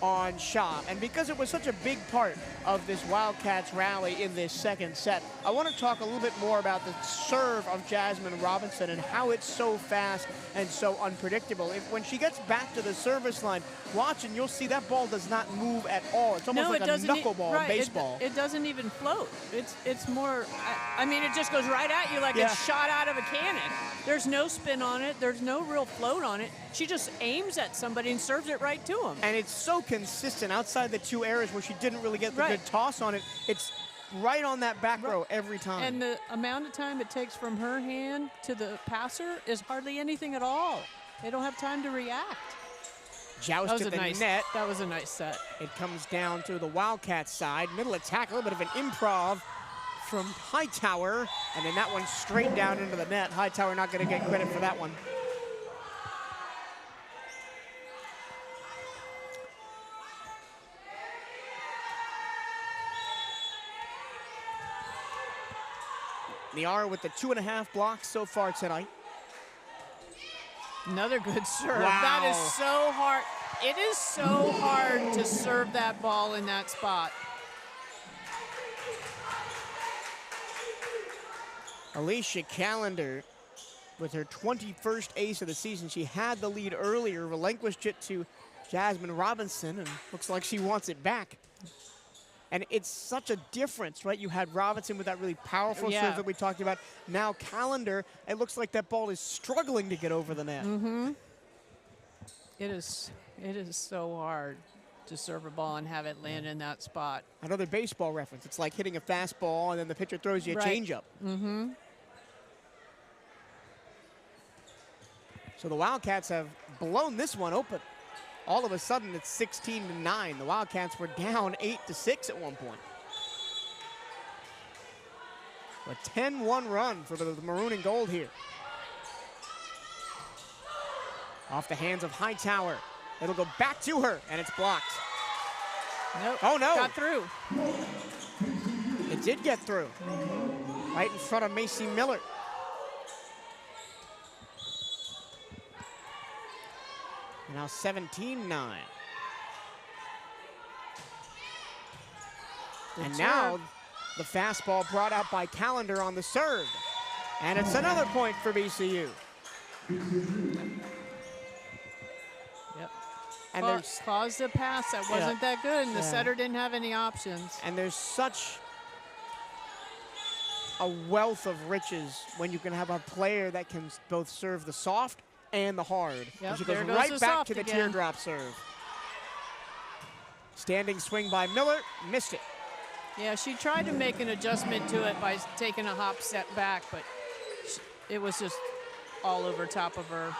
on Shop. And because it was such a big part of this Wildcats rally in this second set, I want to talk a little bit more about the serve of Jasmine Robinson and how it's so fast and so unpredictable. When she gets back to the service line, watching, you'll see that ball does not move at all. It's almost like a knuckleball in baseball. It doesn't even float. It's more, I mean, it just goes right at you like it's shot out of a cannon. There's no spin on it. There's no real float on it. She just aims at somebody and serves it right to them. And it's so consistent outside the 2 areas where she didn't really get the good toss on it. It's right on that back row every time. And the amount of time it takes from her hand to the passer is hardly anything at all. They don't have time to react. Joust to the net. That was a nice set. It comes down to the Wildcats side. Middle attack, a little bit of an improv from Hightower. And then that one straight down into the net. Hightower not going to get credit for that one. Niara with the 2.5 blocks so far tonight. Another good serve. Wow. That is so hard. It is so hard to serve that ball in that spot. Alicia Callender with her 21st ace of the season. She had the lead earlier, relinquished it to Jasmine Robinson, and looks like she wants it back. And it's such a difference, right? You had Robinson with that really powerful Yeah. serve that we talked about. Now Callender, it looks like that ball is struggling to get over the net. It is so hard to serve a ball and have it land in that spot. Another baseball reference. It's like hitting a fastball and then the pitcher throws you a Right. changeup. So the Wildcats have blown this one open. All of a sudden, it's 16-9. The Wildcats were down 8-6 at one point. A 10-1 run for the maroon and gold here. Off the hands of Hightower. It'll go back to her, and it's blocked. Nope. Oh, no. Got through. It did get through. Right in front of Macy Miller. Now 17-9. And now the fastball brought out by Callender on the serve. And it's another point for BCU. Yep. And there's Caused the pass that wasn't that good, and the Yeah. setter didn't have any options. and there's such a wealth of riches when you can have a player that can both serve the soft and the hard. Yep, And she goes there goes right the back soft to the again. teardrop serve. Standing swing by Miller, missed it. Yeah, she tried to make an adjustment to it by taking a hop step back, but it was just all over top of her.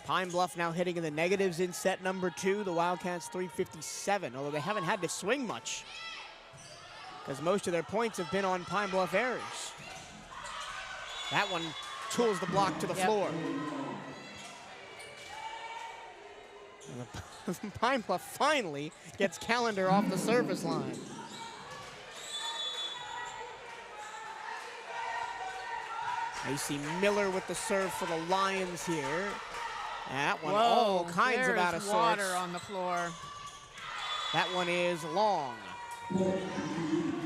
Pine Bluff now hitting in the negatives in set number 2. The Wildcats 357, although they haven't had to swing much because most of their points have been on Pine Bluff errors. That one tools the block to the Yep. floor. And the Pine Bluff finally gets Callender off the service line. Macy Miller with the serve for the Lions here. That one, all kinds of out of there's water sorts. on the floor. That one is long.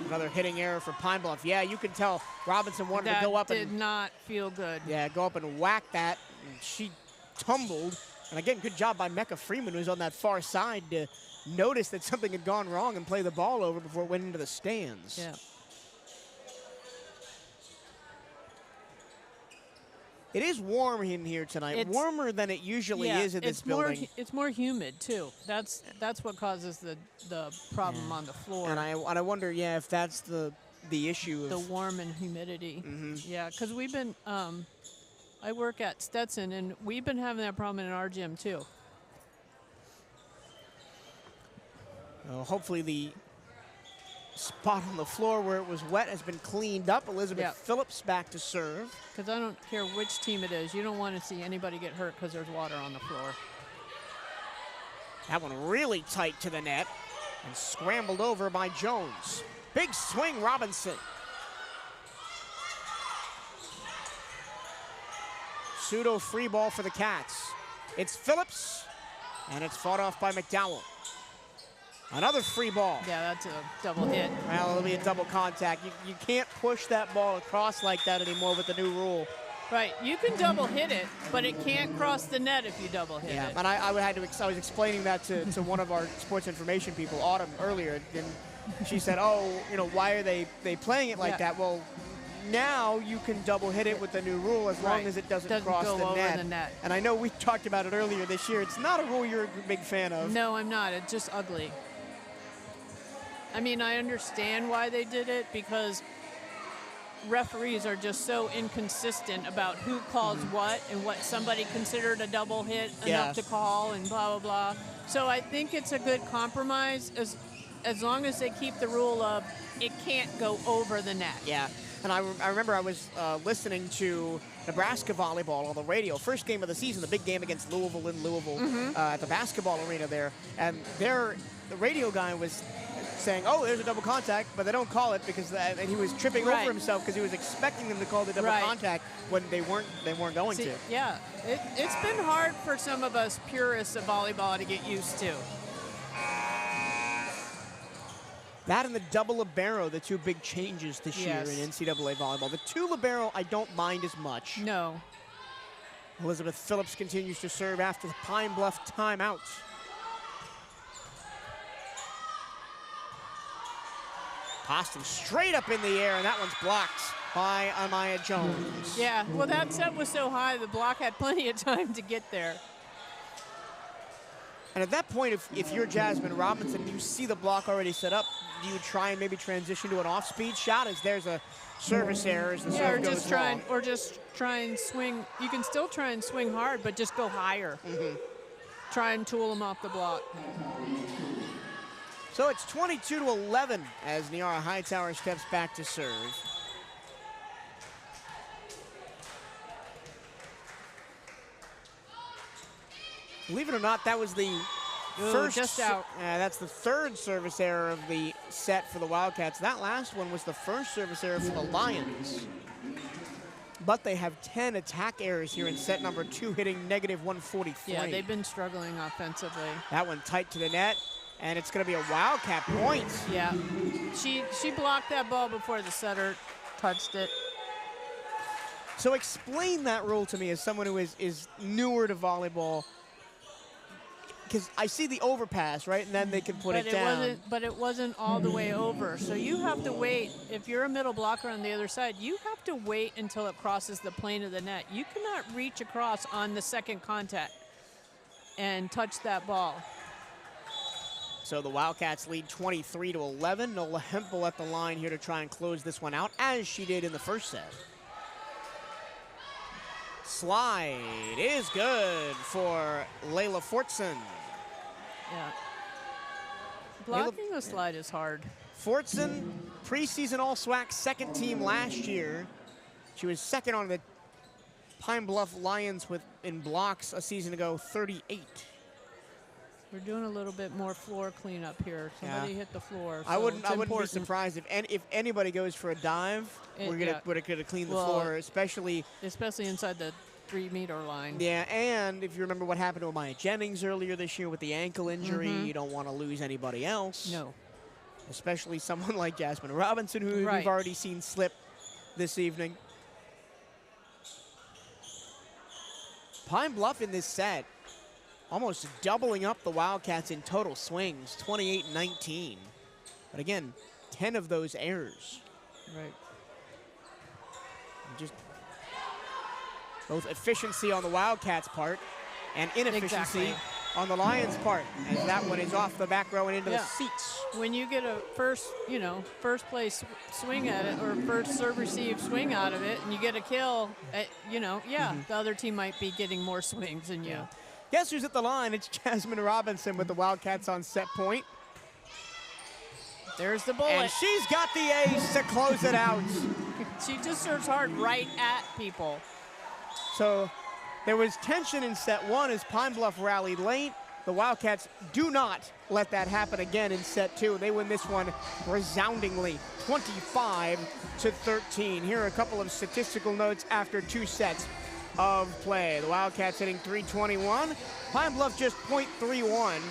Another hitting error for Pine Bluff. Yeah, you can tell Robinson wanted That to go up did and not feel good. go up and whack that. And she tumbled. And again, good job by Mecca Freeman, who's on that far side, to notice that something had gone wrong and play the ball over before it went into the stands. Yeah. It is warm in here tonight, warmer than it usually is in this building. It's more humid too. That's what causes the problem on the floor. And I wonder, if that's the issue of the warm and humidity. Yeah, because we've been. I work at Stetson, and we've been having that problem in our gym too. hopefully the spot on the floor where it was wet has been cleaned up. Elizabeth Phillips back to serve. Because I don't care which team it is. You don't want to see anybody get hurt because there's water on the floor. That one really tight to the net and scrambled over by Jones. Big swing, Robinson. Pseudo free ball for the Cats. It's Phillips, and it's fought off by McDowell. Another free ball. Yeah, that's a double hit. Well, it'll be a double contact. You can't push that ball across like that anymore with the new rule. Right, you can double hit it, but it can't cross the net if you double hit it. And I was explaining that to one of our sports information people, Autumn, earlier, and she said, why are they playing it like that? Well, now you can double hit it with the new rule as long as it doesn't cross go the over net. the net. And I know we talked about it earlier this year. It's not a rule you're a big fan of. No, I'm not. It's just ugly. I mean, I understand why they did it because referees are just so inconsistent about who calls what and what somebody considered a double hit enough to call and blah, blah, blah. So I think it's a good compromise as long as they keep the rule of it can't go over the net. Yeah. And I remember I was listening to Nebraska volleyball on the radio. First game of the season, the big game against Louisville in Louisville at the basketball arena there. And the radio guy was saying, there's a double contact, but they don't call it because and he was tripping over himself because he was expecting them to call the double contact when they weren't going to. Yeah, it's been hard for some of us purists of volleyball to get used to. That and the double libero, the two big changes this year in NCAA volleyball. The two libero, I don't mind as much. No. Elizabeth Phillips continues to serve after the Pine Bluff timeout. Austin straight up in the air, and that one's blocked by Amaya Jones. Yeah, well, that set was so high, the block had plenty of time to get there. And at that point, if you're Jasmine Robinson, you see the block already set up, do you try and maybe transition to an off-speed shot as there's a service error as the serve goes long? Or just try and swing. You can still try and swing hard, but just go higher. Try and tool them off the block. So it's 22-11 as Niara Hightower steps back to serve. Believe it or not, that was the first. Just out. That's the third service error of the set for the Wildcats. That last one was the first service error for the Lions. But they have 10 attack errors here in set number 2, hitting -143. Yeah, they've been struggling offensively. That one tight to the net, and it's going to be a Wildcat point. Yeah, she blocked that ball before the setter touched it. So explain that rule to me as someone who is newer to volleyball. Because I see the overpass, right, and then they can put it down. But it wasn't all the way over. So you have to wait. If you're a middle blocker on the other side, you have to wait until it crosses the plane of the net. You cannot reach across on the second contact and touch that ball. So the Wildcats lead 23-11. Nola Hempel at the line here to try and close this one out, as she did in the first set. Slide is good for Layla Fortson. Yeah. Blocking the slide is hard. Fortson, preseason All-SWAC second team last year. She was second on the Pine Bluff Lions in blocks a season ago, 38. We're doing a little bit more floor cleanup here. Somebody hit the floor. So I wouldn't be surprised if anybody goes for a dive. We're gonna clean the floor, especially inside the 3-meter line. Yeah, and if you remember what happened to Amaya Jennings earlier this year with the ankle injury, you don't want to lose anybody else. No. Especially someone like Jasmine Robinson, who we've already seen slip this evening. Pine Bluff in this set, almost doubling up the Wildcats in total swings, 28-19. But again, 10 of those errors. Right. Just both efficiency on the Wildcats' part and inefficiency on the Lions' part, as that one is off the back row and into the seats. When you get a first place swing at it, or first serve receive swing out of it, and you get a kill, the other team might be getting more swings than you. Guess who's at the line? It's Jasmine Robinson with the Wildcats on set point. There's the bullet. And she's got the ace to close it out. She just serves hard right at people. So there was tension in set 1 as Pine Bluff rallied late. The Wildcats do not let that happen again in set 2. They win this one resoundingly, 25-13. Here are a couple of statistical notes after 2 sets of play. The Wildcats hitting .321. Pine Bluff just .31.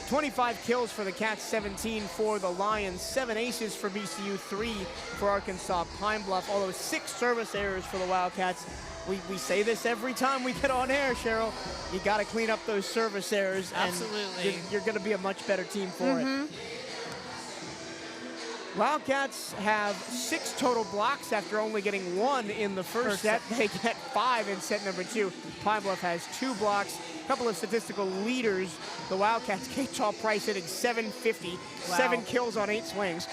25 kills for the Cats, 17 for the Lions, 7 aces for BCU, 3 for Arkansas Pine Bluff, although 6 service errors for the Wildcats. We say this every time we get on air, Cheryl. You got to clean up those service errors. Absolutely. And you're going to be a much better team for it. Wildcats have 6 total blocks after only getting 1 in the first set. They get 5 in set number 2. Pine Bluff has 2 blocks. A couple of statistical leaders. The Wildcats, Kate Price hitting .750, 7 kills on 8 swings.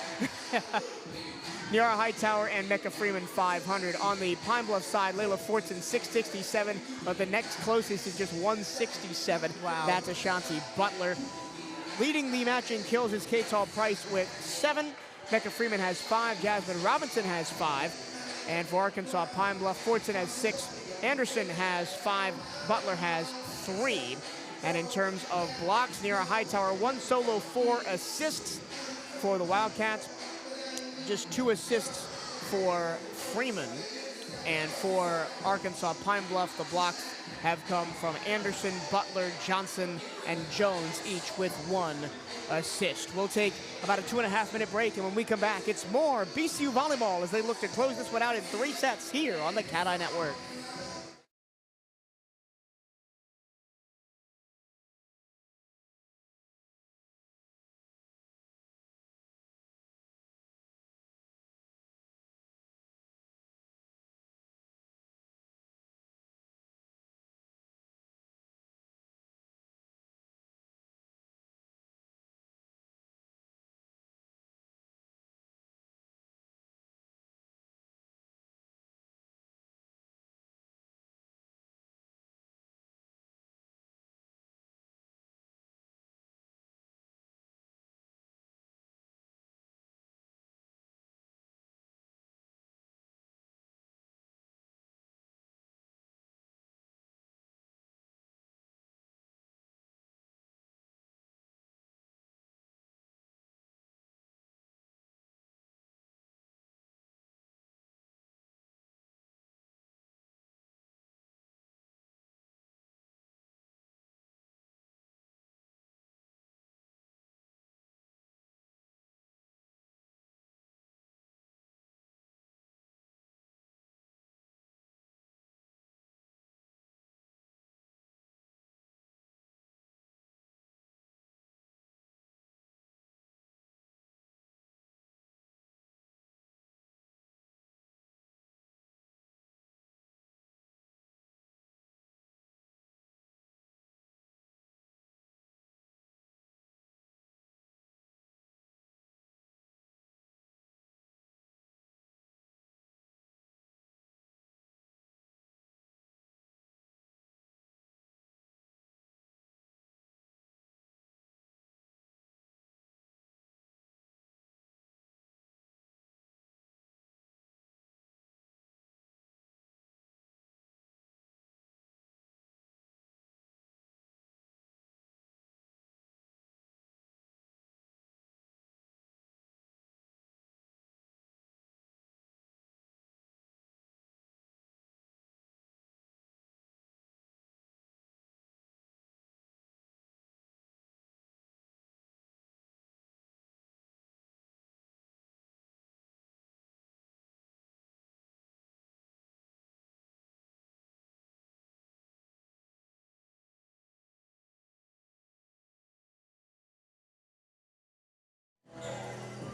Niara Hightower and Mecca Freeman 500. On the Pine Bluff side, Layla Fortson 667, but the next closest is just 167. Wow. That's Ashanti Butler. Leading the match in kills is Kate Price with 7. Mecca Freeman has 5. Jasmine Robinson has 5. And for Arkansas Pine Bluff, Fortson has 6. Anderson has 5. Butler has 3. And in terms of blocks, Niara Hightower, 1 solo, 4 assists for the Wildcats. Just 2 assists for Freeman. And for Arkansas Pine Bluff, the blocks have come from Anderson, Butler, Johnson, and Jones, each with 1 assist. We'll take about a 2.5-minute break, and when we come back, it's more BCU volleyball as they look to close this one out in 3 sets here on the Cat Eye Network.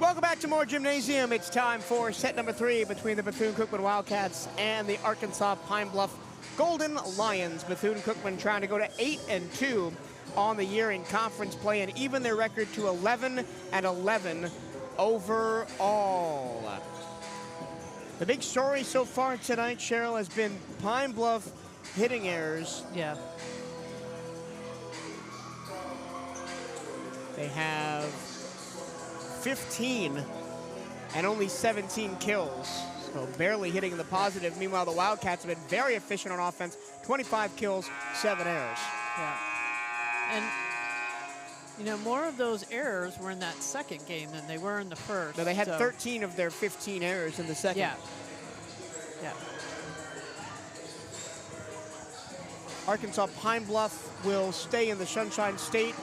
Welcome back to more Gymnasium. It's time for set number 3 between the Bethune-Cookman Wildcats and the Arkansas Pine Bluff Golden Lions. Bethune-Cookman trying to go to 8-2 on the year in conference play and even their record to 11-11 overall. The big story so far tonight, Cheryl, has been Pine Bluff hitting errors. Yeah. They have 15 and only 17 kills, so barely hitting the positive. Meanwhile, the Wildcats have been very efficient on offense, 25 kills, 7 errors. Yeah. And, you know, more of those errors were in that second game than they were in the first. No, they had 13 of their 15 errors in the second. Yeah. Yeah. Arkansas Pine Bluff will stay in the Sunshine State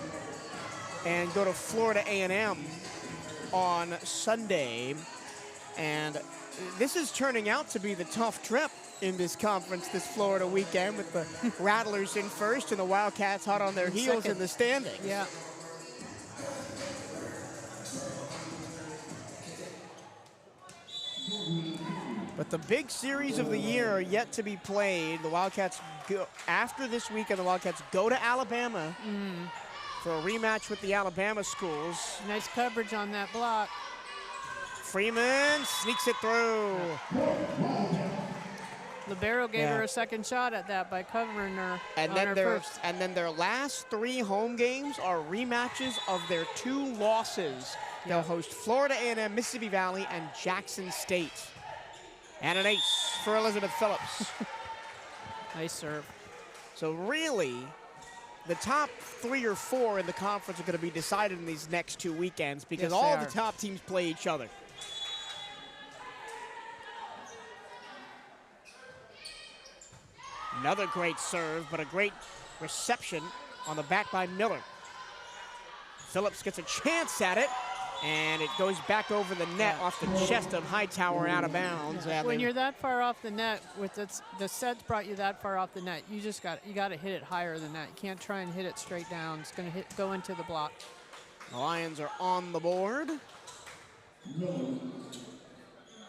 and go to Florida A&M on Sunday. And this is turning out to be the tough trip in this conference this Florida weekend, with the Rattlers in first and the Wildcats hot on their heels in the standings. Yeah. But the big series of the year are yet to be played. The Wildcats go, after this weekend, the Wildcats go to Alabama for a rematch with the Alabama schools. Nice coverage on that block. Freeman sneaks it through. Libero gave her a second shot at that by covering her And on then her first. their last 3 home games are rematches of their 2 losses. They'll host Florida A&M, Mississippi Valley, and Jackson State. And an ace for Elizabeth Phillips. Nice serve. So really, the top 3 or 4 in the conference are going to be decided in these next 2 weekends because all the top teams play each other. Another great serve, but a great reception on the back by Miller. Phillips gets a chance at it, and it goes back over the net off the chest of Hightower out of bounds. When you're that far off the net, with the set's brought you that far off the net, you got to hit it higher than that. You can't try and hit it straight down. It's going to go into the block. The Lions are on the board.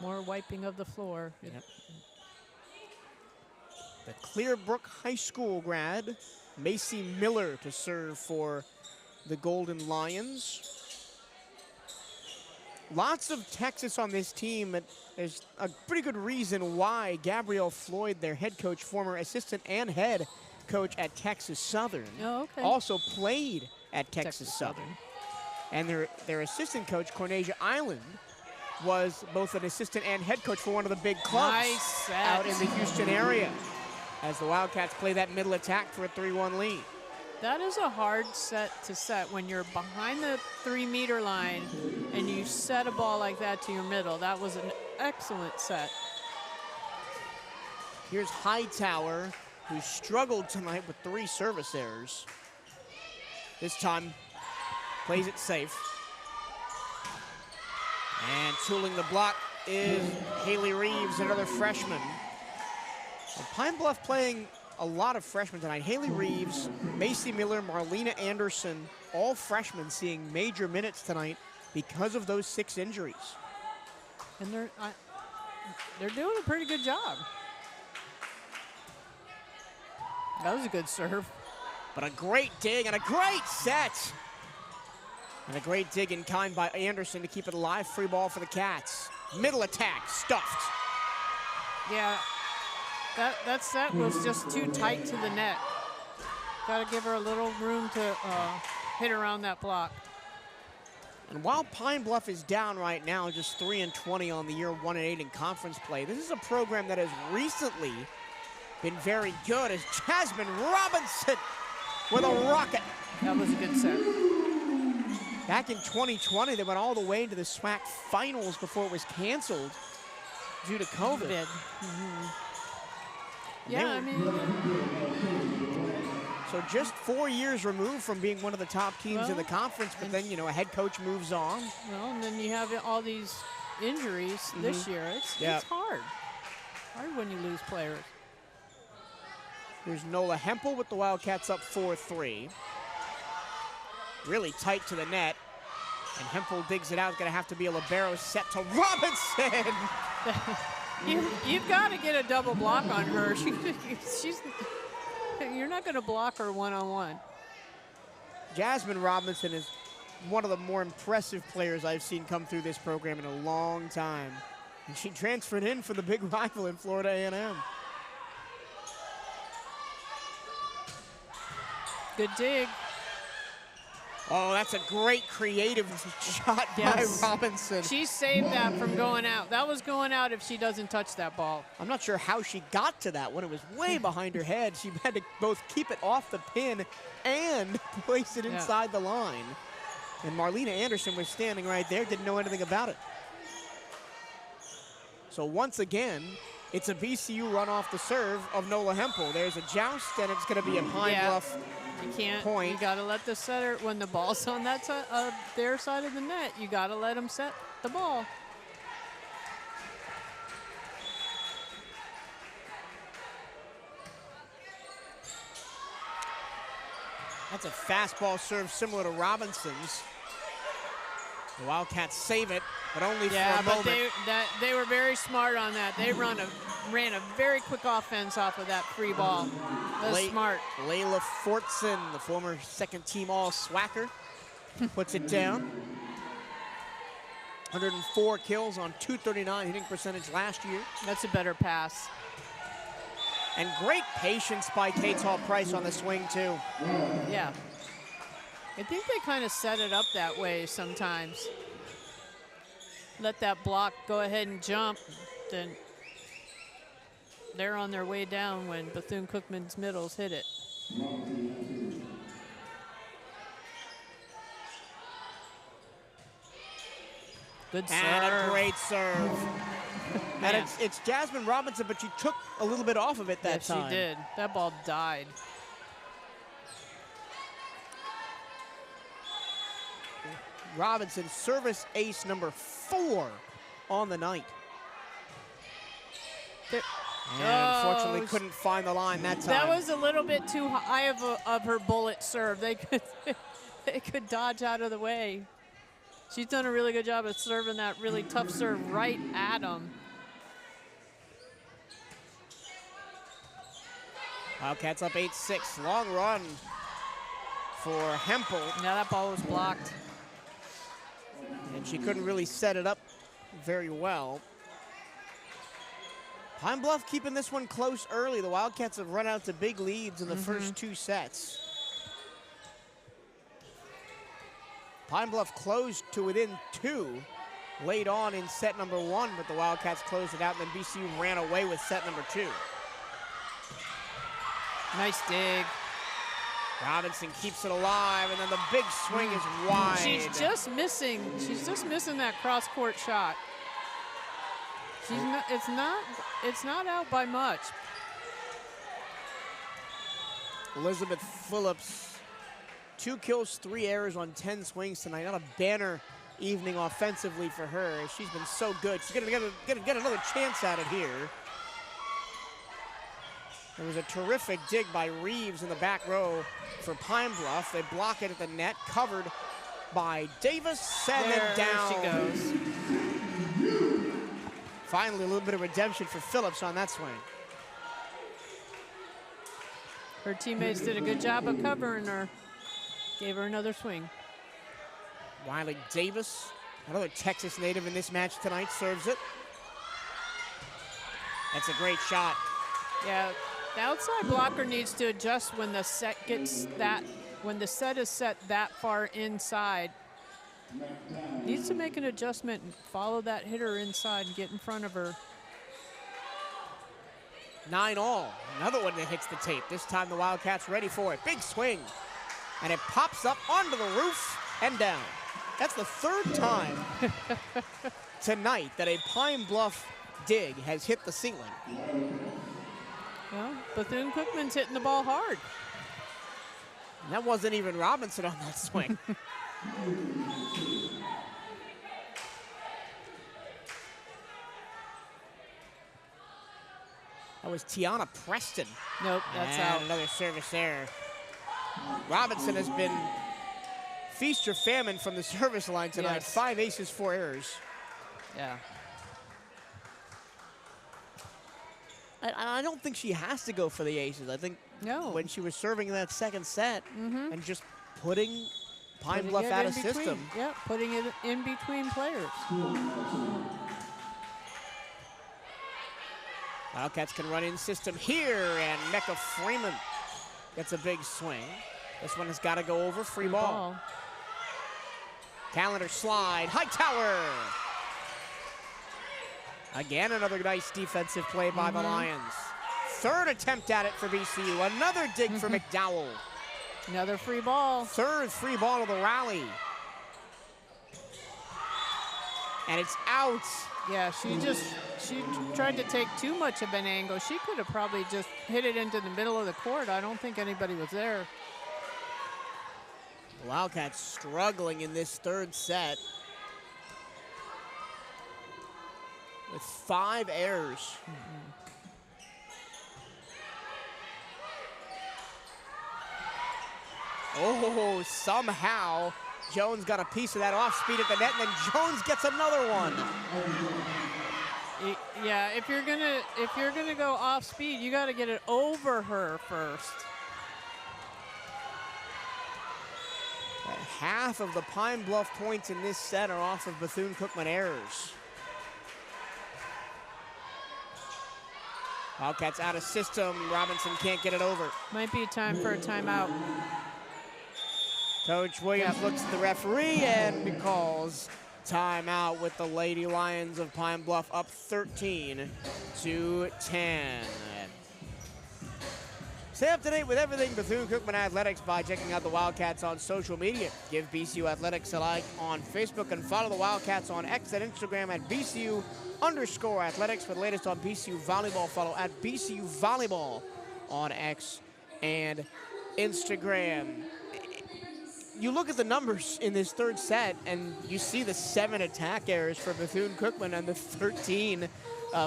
More wiping of the floor. Yep. The Clearbrook High School grad, Macy Miller, to serve for the Golden Lions. Lots of Texas on this team. There's a pretty good reason why Gabrielle Floyd, their head coach, former assistant and head coach at Texas Southern, also played at Texas Southern. And their assistant coach, Cornesia Island, was both an assistant and head coach for one of the big clubs out in the Houston area, as the Wildcats play that middle attack for a 3-1 lead. That is a hard set to set when you're behind the 3-meter line and you set a ball like that to your middle. That was an excellent set. Here's Hightower, who struggled tonight with 3 service errors. This time, plays it safe. And tooling the block is Haley Reeves, another freshman. And Pine Bluff playing a lot of freshmen tonight. Haley Reeves, Macy Miller, Marlena Anderson, all freshmen seeing major minutes tonight because of those 6 injuries. And they're doing a pretty good job. That was a good serve. But a great dig and a great set. And a great dig in kind by Anderson to keep it alive. Free ball for the Cats. Middle attack, stuffed. Yeah, that set was just too tight to the net. Got to give her a little room to hit around that block. And while Pine Bluff is down right now, just 3-20 on the year, 1-8 in conference play, this is a program that has recently been very good, as Jasmine Robinson with a rocket. That was a good set. Back in 2020, they went all the way into the SWAC finals before it was canceled due to COVID. Yeah, I mean. So just 4 years removed from being one of the top teams in the conference, but then, you know, a head coach moves on. Well, and then you have all these injuries this year. It's hard. Hard when you lose players. Here's Nola Hempel with the Wildcats up 4-3. Really tight to the net. And Hempel digs it out. It's going to have to be a libero set to Robinson. You've got to get a double block on her. You're not going to block her one-on-one. Jasmine Robinson is one of the more impressive players I've seen come through this program in a long time. And she transferred in for the big rival in Florida A&M. Good dig. Oh, that's a great creative shot by Robinson. She saved that from going out. That was going out if she doesn't touch that ball. I'm not sure how she got to that one. It was way behind her head. She had to both keep it off the pin and place it inside the line. And Marlena Anderson was standing right there, didn't know anything about it. So once again, it's a BCU run off the serve of Nola Hempel. There's a joust, and it's going to be a Pine Bluff You can't. point. You got to let the setter, when the ball's on that side, their side of the net, you got to let them set the ball. That's a fastball serve similar to Robinson's. The Wildcats save it, but only for a moment. They were very smart on that. They ran a very quick offense off of that free ball. That's smart. Layla Fortson, the former second-team All-SWACer, puts it down. 104 kills on 239 hitting percentage last year. That's a better pass. And great patience by Kate Hall-Price on the swing, too. Yeah. I think they kind of set it up that way sometimes. Let that block go ahead and jump, then they're on their way down when Bethune-Cookman's middles hit it. Good serve. And a great serve. And it's Jasmine Robinson, but she took a little bit off of it that time. Yes, she did. That ball died. Robinson, service ace number 4 on the night. And unfortunately couldn't find the line that time. That was a little bit too high of her bullet serve. They could dodge out of the way. She's done a really good job of serving that really tough serve right at them. Wildcats up 8-6. Long run for Hempel. Now that ball was blocked. And she couldn't really set it up very well. Pine Bluff keeping this one close early. The Wildcats have run out to big leads in the first 2 sets. Pine Bluff closed to within 2 late on in set number 1, but the Wildcats closed it out, and then BCU ran away with set number 2. Nice dig. Robinson keeps it alive, and then the big swing is wide. She's just missing that cross-court shot. It's not out by much. Elizabeth Phillips, 2 kills, 3 errors on 10 swings tonight. Not a banner evening offensively for her. She's been so good. She's gonna get another chance at it here. There was a terrific dig by Reeves in the back row for Pine Bluff. They block it at the net, covered by Davis, and then down. She goes. Finally, a little bit of redemption for Phillips on that swing. Her teammates did a good job of covering her. Gave her another swing. Wiley Davis, another Texas native in this match tonight, serves it. That's a great shot. Yeah, the outside blocker needs to adjust when the set is set that far inside. Needs to make an adjustment and follow that hitter inside and get in front of her. 9-all. Another one that hits the tape. This time the Wildcats ready for it. Big swing. And it pops up onto the roof and down. That's the 3rd time tonight that a Pine Bluff dig has hit the ceiling. Well, Bethune-Cookman's hitting the ball hard. And that wasn't even Robinson on that swing. That was Tiana Preston. Nope, that's and out. Another service error. Robinson has been feast or famine from the service line tonight. Yes. 5 aces, 4 errors. Yeah. I don't think she has to go for the aces. I think No. when she was serving in that second set and just putting Pine Putting Bluff it out in of system. between. Yeah, putting it in between players. Wildcats can run in system here, and Mecca Freeman gets a big swing. This one has got to go over, free ball. Calendar slide, Hightower. Again, another nice defensive play by the Lions. Third attempt at it for BCU. Another dig for McDowell. Another free ball. Third free ball of the rally. And it's out. Yeah, she tried to take too much of an angle. She could have probably just hit it into the middle of the court. I don't think anybody was there. The Wildcats struggling in this third set with 5 errors. Oh, somehow Jones got a piece of that off speed at the net, and then Jones gets another one. Yeah, if you're gonna go off speed, you got to get it over her first. Half of the Pine Bluff points in this set are off of Bethune-Cookman errors. Wildcats out of system. Robinson can't get it over. Might be time for a timeout. Coach Williams looks at the referee and calls timeout with the Lady Lions of Pine Bluff up 13-10. Stay up to date with everything Bethune-Cookman Athletics by checking out the Wildcats on social media. Give BCU Athletics a like on Facebook and follow the Wildcats on X and Instagram at BCU_athletics. For the latest on BCU Volleyball, follow at BCU Volleyball on X and Instagram. You look at the numbers in this third set, and you see the 7 attack errors for Bethune-Cookman and the 13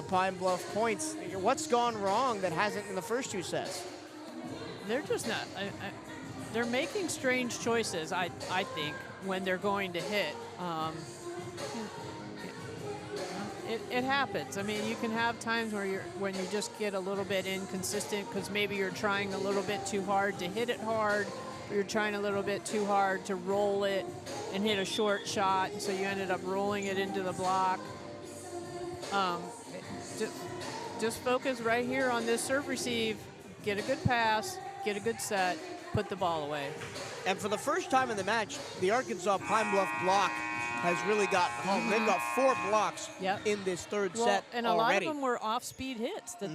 Pine Bluff points. What's gone wrong that hasn't in the first 2 sets? They're just not. They're making strange choices, I think, when they're going to hit. It happens. I mean, you can have times when you just get a little bit inconsistent because maybe you're trying a little bit too hard to hit it hard, or you're trying a little bit too hard to roll it and hit a short shot, and so you ended up rolling it into the block. Just focus right here on this serve receive, get a good pass, get a good set, put the ball away. And for the first time in the match, the Arkansas Pine Bluff block has really got home. They've got 4 blocks in this third set and already. A lot of them were off-speed hits that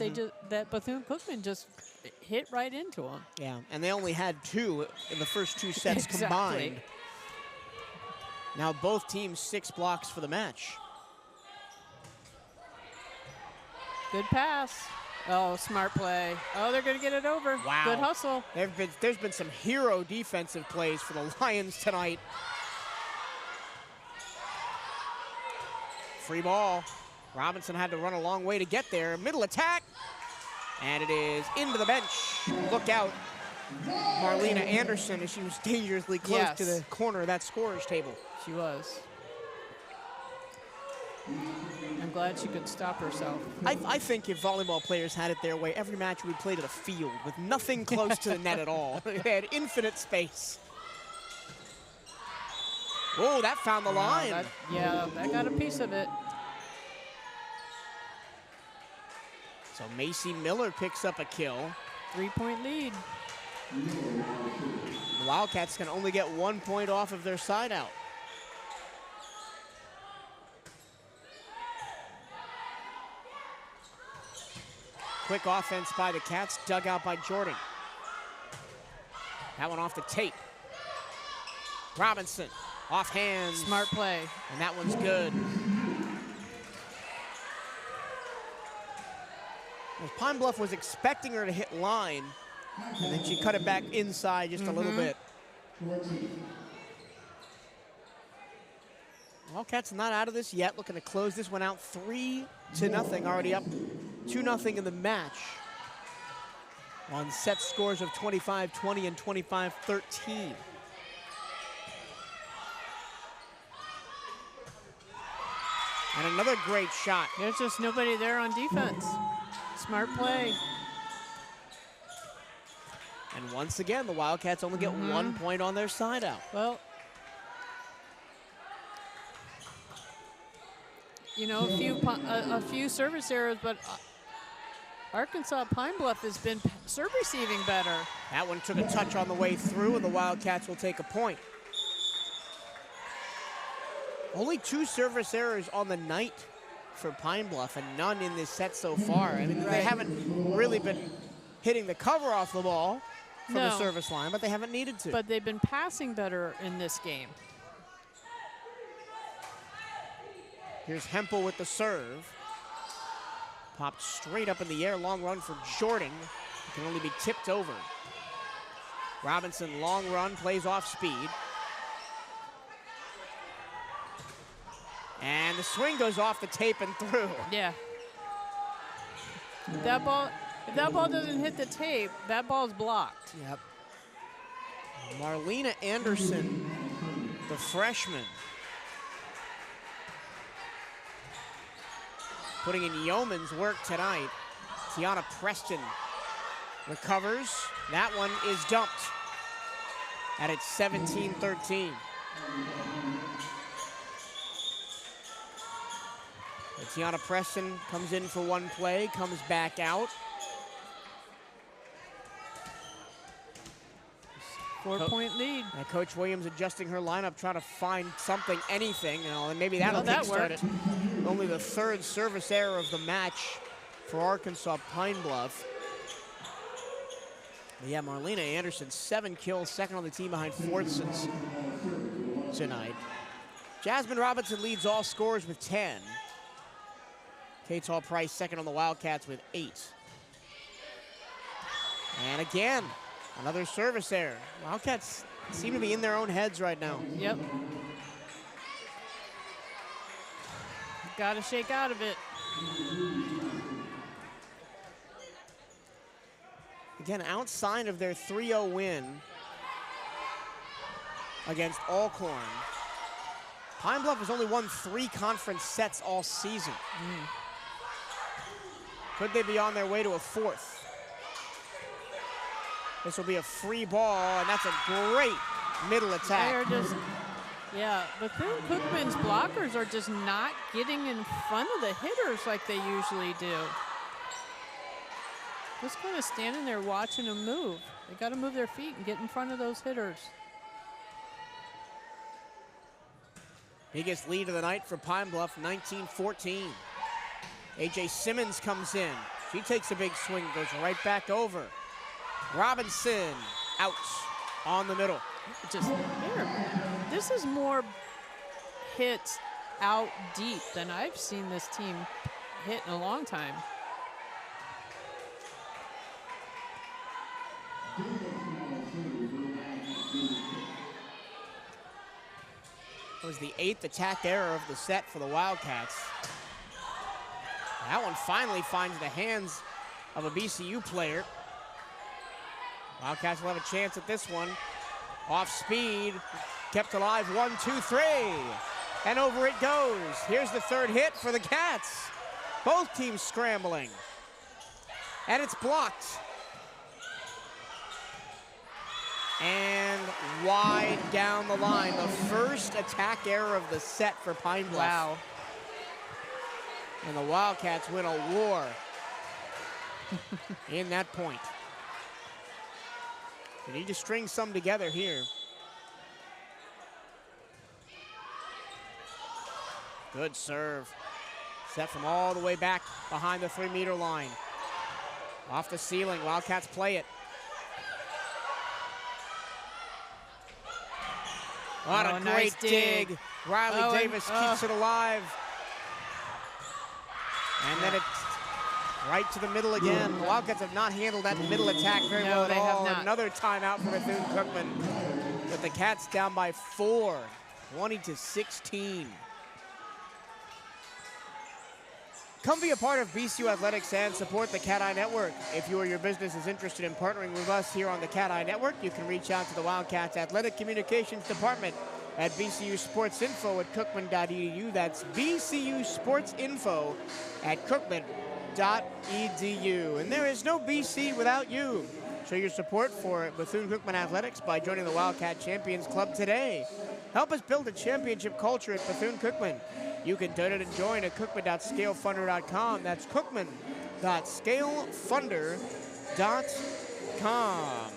that Bethune-Cookman just hit right into them. Yeah, and they only had 2 in the first 2 sets combined. Now both teams 6 blocks for the match. Good pass. Oh, smart play. Oh, they're going to get it over. Wow. Good hustle. There's been some hero defensive plays for the Lions tonight. Free ball. Robinson had to run a long way to get there. Middle attack. And it is into the bench. Look out, Marlena Anderson, as she was dangerously close to the corner of that scorer's table. She was. I'm glad she could stop herself. I think if volleyball players had it their way, every match we'd play to the field with nothing close to the net at all. They had infinite space. Oh, that found the line. That got a piece of it. So Macy Miller picks up a kill. 3-point lead. The Wildcats can only get 1 point off of their side out. Quick offense by the Cats, dug out by Jordan. That one off the tape. Robinson, off hands. Smart play. And that one's good. Pine Bluff was expecting her to hit line, and then she cut it back inside just a little bit. Wildcats not out of this yet, looking to close this one out 3-0, already up 2-0 in the match on set scores of 25-20 and 25-13. And another great shot. There's just nobody there on defense. Smart play. And once again, the Wildcats only get 1 point on their side out. Well, you know, a few service errors, but Arkansas Pine Bluff has been serve receiving better. That one took a touch on the way through, and the Wildcats will take a point. Only 2 service errors on the night for Pine Bluff, and none in this set so far. I mean, they haven't really been hitting the cover off the ball from the service line, but they haven't needed to. But they've been passing better in this game. Here's Hempel with the serve. Popped straight up in the air, long run for Jordan. It can only be tipped over. Robinson, long run, plays off speed. And the swing goes off the tape and through. Yeah. If that ball doesn't hit the tape, that ball's blocked. Yep. Marlena Anderson, the freshman, putting in yeoman's work tonight. Tiana Preston recovers. That one is dumped. And it's 17-13. Tiana Preston comes in for one play, comes back out. 4-point lead. And Coach Williams adjusting her lineup, trying to find something, anything, and maybe that'll kickstart it. Only the 3rd service error of the match for Arkansas Pine Bluff. But yeah, Marlena Anderson, 7 kills, 2nd on the team behind Fortsons tonight. Jasmine Robinson leads all scorers with 10. Kate Hall Price 2nd on the Wildcats with 8. And again, another service error. Wildcats seem to be in their own heads right now. Yep. Got to shake out of it. Again, outside of their 3-0 win against Alcorn, Pine Bluff has only won 3 conference sets all season. Could they be on their way to a 4th? This will be a free ball, and that's a great middle attack. They are just, yeah, Bethune-Cookman's blockers are just not getting in front of the hitters like they usually do. Just kind of standing there watching them move. They got to move their feet and get in front of those hitters. Biggest lead of the night for Pine Bluff, 19-14. AJ Simmons comes in. She takes a big swing, goes right back over. Robinson out on the middle. Just here. This is more hits out deep than I've seen this team hit in a long time. It was the 8th attack error of the set for the Wildcats. That one finally finds the hands of a BCU player. Wildcats will have a chance at this one. Off speed, kept alive, 1, 2, 3. And over it goes. Here's the 3rd hit for the Cats. Both teams scrambling. And it's blocked. And wide down the line. The first attack error of the set for Pine Bluff. Wow. And the Wildcats win a war in that point. They need to string some together here. Good serve. Set from all the way back behind the 3-meter line. Off the ceiling, Wildcats play it. What a great nice dig. Riley Davis keeps it alive. And then it's right to the middle again. The Wildcats have not handled that middle attack very well at all. Another timeout for Bethune-Cookman. With the Cats down by 4, 20-16. Come be a part of BCU Athletics and support the Cat Eye Network. If you or your business is interested in partnering with us here on the Cat Eye Network, you can reach out to the Wildcats Athletic Communications Department at BCU Sports Info at cookman.edu. That's BCU Sports Info at cookman.edu. And there is no BC without you. Show your support for Bethune-Cookman Athletics by joining the Wildcat Champions Club today. Help us build a championship culture at Bethune-Cookman. You can donate and join at cookman.scalefunder.com. That's cookman.scalefunder.com.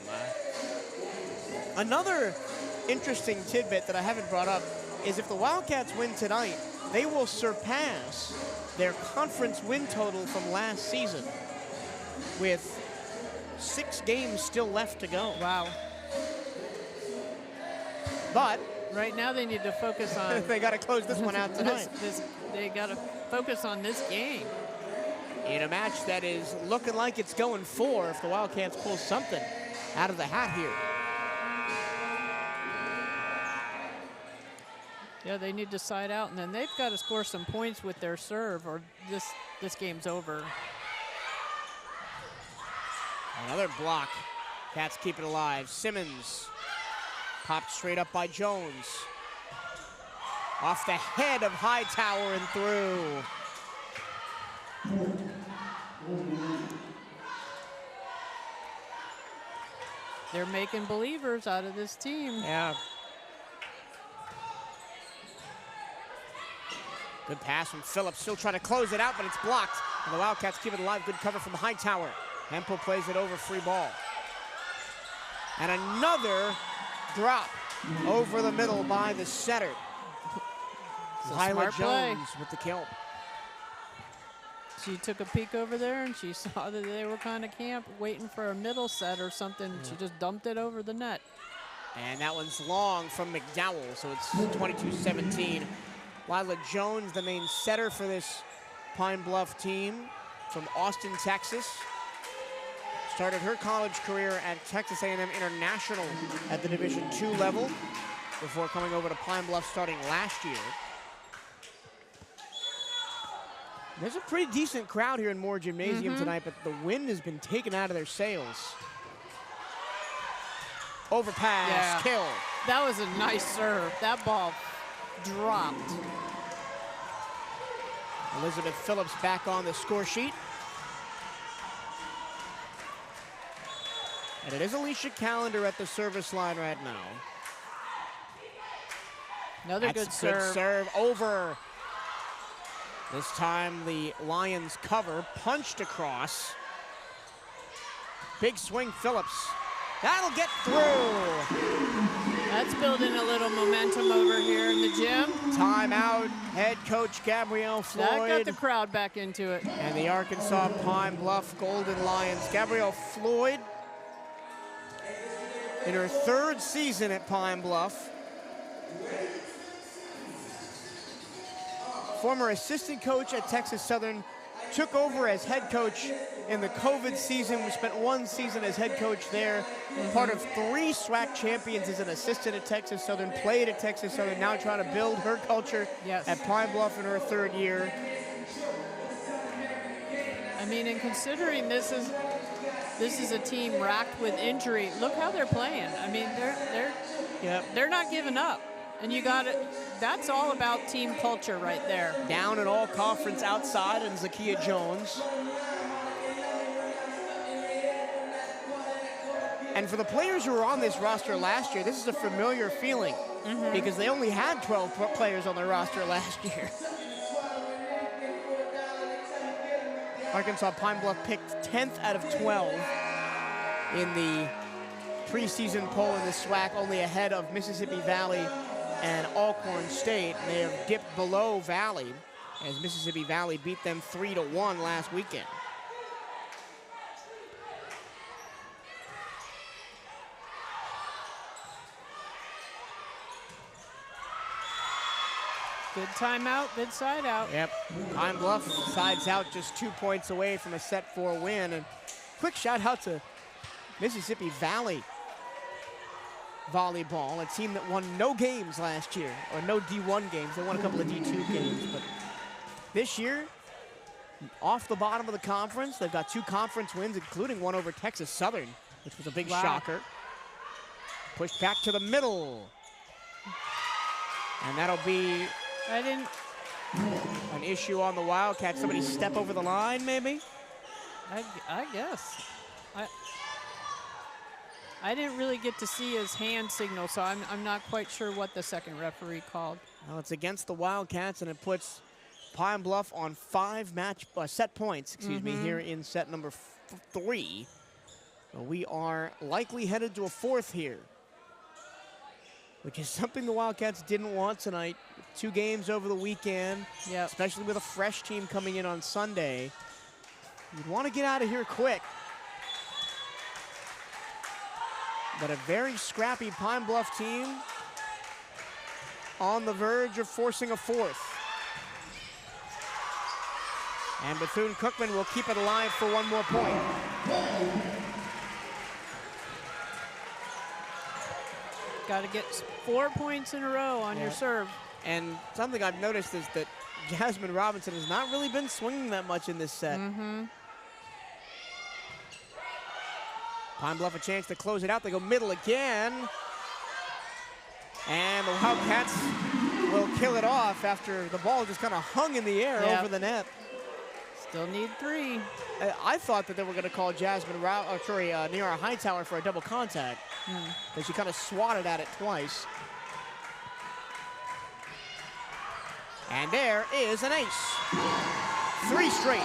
Another interesting tidbit that I haven't brought up is if the Wildcats win tonight, they will surpass their conference win total from last season with 6 games still left to go. Wow. But right now they need to focus on they got to close this one out tonight. They got to focus on this game. In a match that is looking like it's going 4 if the Wildcats pull something out of the hat here. Yeah, they need to side out, and then they've got to score some points with their serve, or this game's over. Another block. Cats keep it alive. Simmons popped straight up by Jones. Off the head of Hightower and through. They're making believers out of this team. Yeah. Good pass from Phillips, still trying to close it out, but it's blocked. And the Wildcats keep it alive. Good cover from Hightower. Hempel plays it over, free ball. And another drop over the middle by the setter. Lila Jones with the kill. She took a peek over there and she saw that they were kind of camped, waiting for a middle set or something. Yeah. She just dumped it over the net. And that one's long from McDowell, so it's 22-17. Lila Jones, the main setter for this Pine Bluff team from Austin, Texas. Started her college career at Texas A&M International at the Division II level before coming over to Pine Bluff starting last year. There's a pretty decent crowd here in Moore Gymnasium tonight, but the wind has been taken out of their sails. Overpass, kill. That was a nice serve. That ball dropped. Elizabeth Phillips back on the score sheet. And it is Alicia Callender at the service line right now. Another good serve. Good serve over. This time the Lions cover, punched across. Big swing, Phillips. That'll get through. That's building a little momentum over here in the gym. Timeout, head coach Gabrielle Floyd. That got the crowd back into it. And the Arkansas Pine Bluff Golden Lions. Gabrielle Floyd, in her 3rd season at Pine Bluff. Former assistant coach at Texas Southern, took over as head coach in the COVID season. We spent 1 season as head coach there. Part of 3 SWAC champions as an assistant at Texas Southern, played at Texas Southern, now trying to build her culture at Pine Bluff in her 3rd year. I mean, and considering this is a team racked with injury, look how they're playing. I mean, they're not giving up. And you got it. That's all about team culture right there. Down at all conference outside and Zakiya Jones. And for the players who were on this roster last year, this is a familiar feeling because they only had 12 players on their roster last year. Arkansas Pine Bluff picked 10th out of 12 in the preseason poll in the SWAC, only ahead of Mississippi Valley and Alcorn State. They have dipped below Valley as Mississippi Valley beat them 3-1 last weekend. Good timeout, good side out. Yep, Pine Bluff sides out just 2 points away from a set 4 win. And quick shout out to Mississippi Valley Volleyball, a team that won no games last year, or no D1 games. They won a couple of D2 games, but this year, off the bottom of the conference, they've got 2 conference wins, including one over Texas Southern, which was a big shocker. Pushed back to the middle. And that'll be I didn't. an issue on the Wildcats. Somebody step over the line, maybe? I guess. I didn't really get to see his hand signal, so I'm not quite sure what the second referee called. Well, it's against the Wildcats, and it puts Pine Bluff on 5 set points, excuse me, here in set number 3. So we are likely headed to a 4th here, which is something the Wildcats didn't want tonight. 2 games over the weekend, especially with a fresh team coming in on Sunday. You'd want to get out of here quick. But a very scrappy Pine Bluff team on the verge of forcing a 4th. And Bethune-Cookman will keep it alive for 1 more point. Got to get 4 points in a row on your serve. And something I've noticed is that Jasmine Robinson has not really been swinging that much in this set. Pine Bluff a chance to close it out. They go middle again. And the Wildcats will kill it off after the ball just kind of hung in the air over the net. Still need 3. I thought that they were going to call Niara Hightower for a double contact. But she kind of swatted at it twice. And there is an ace. 3 straight.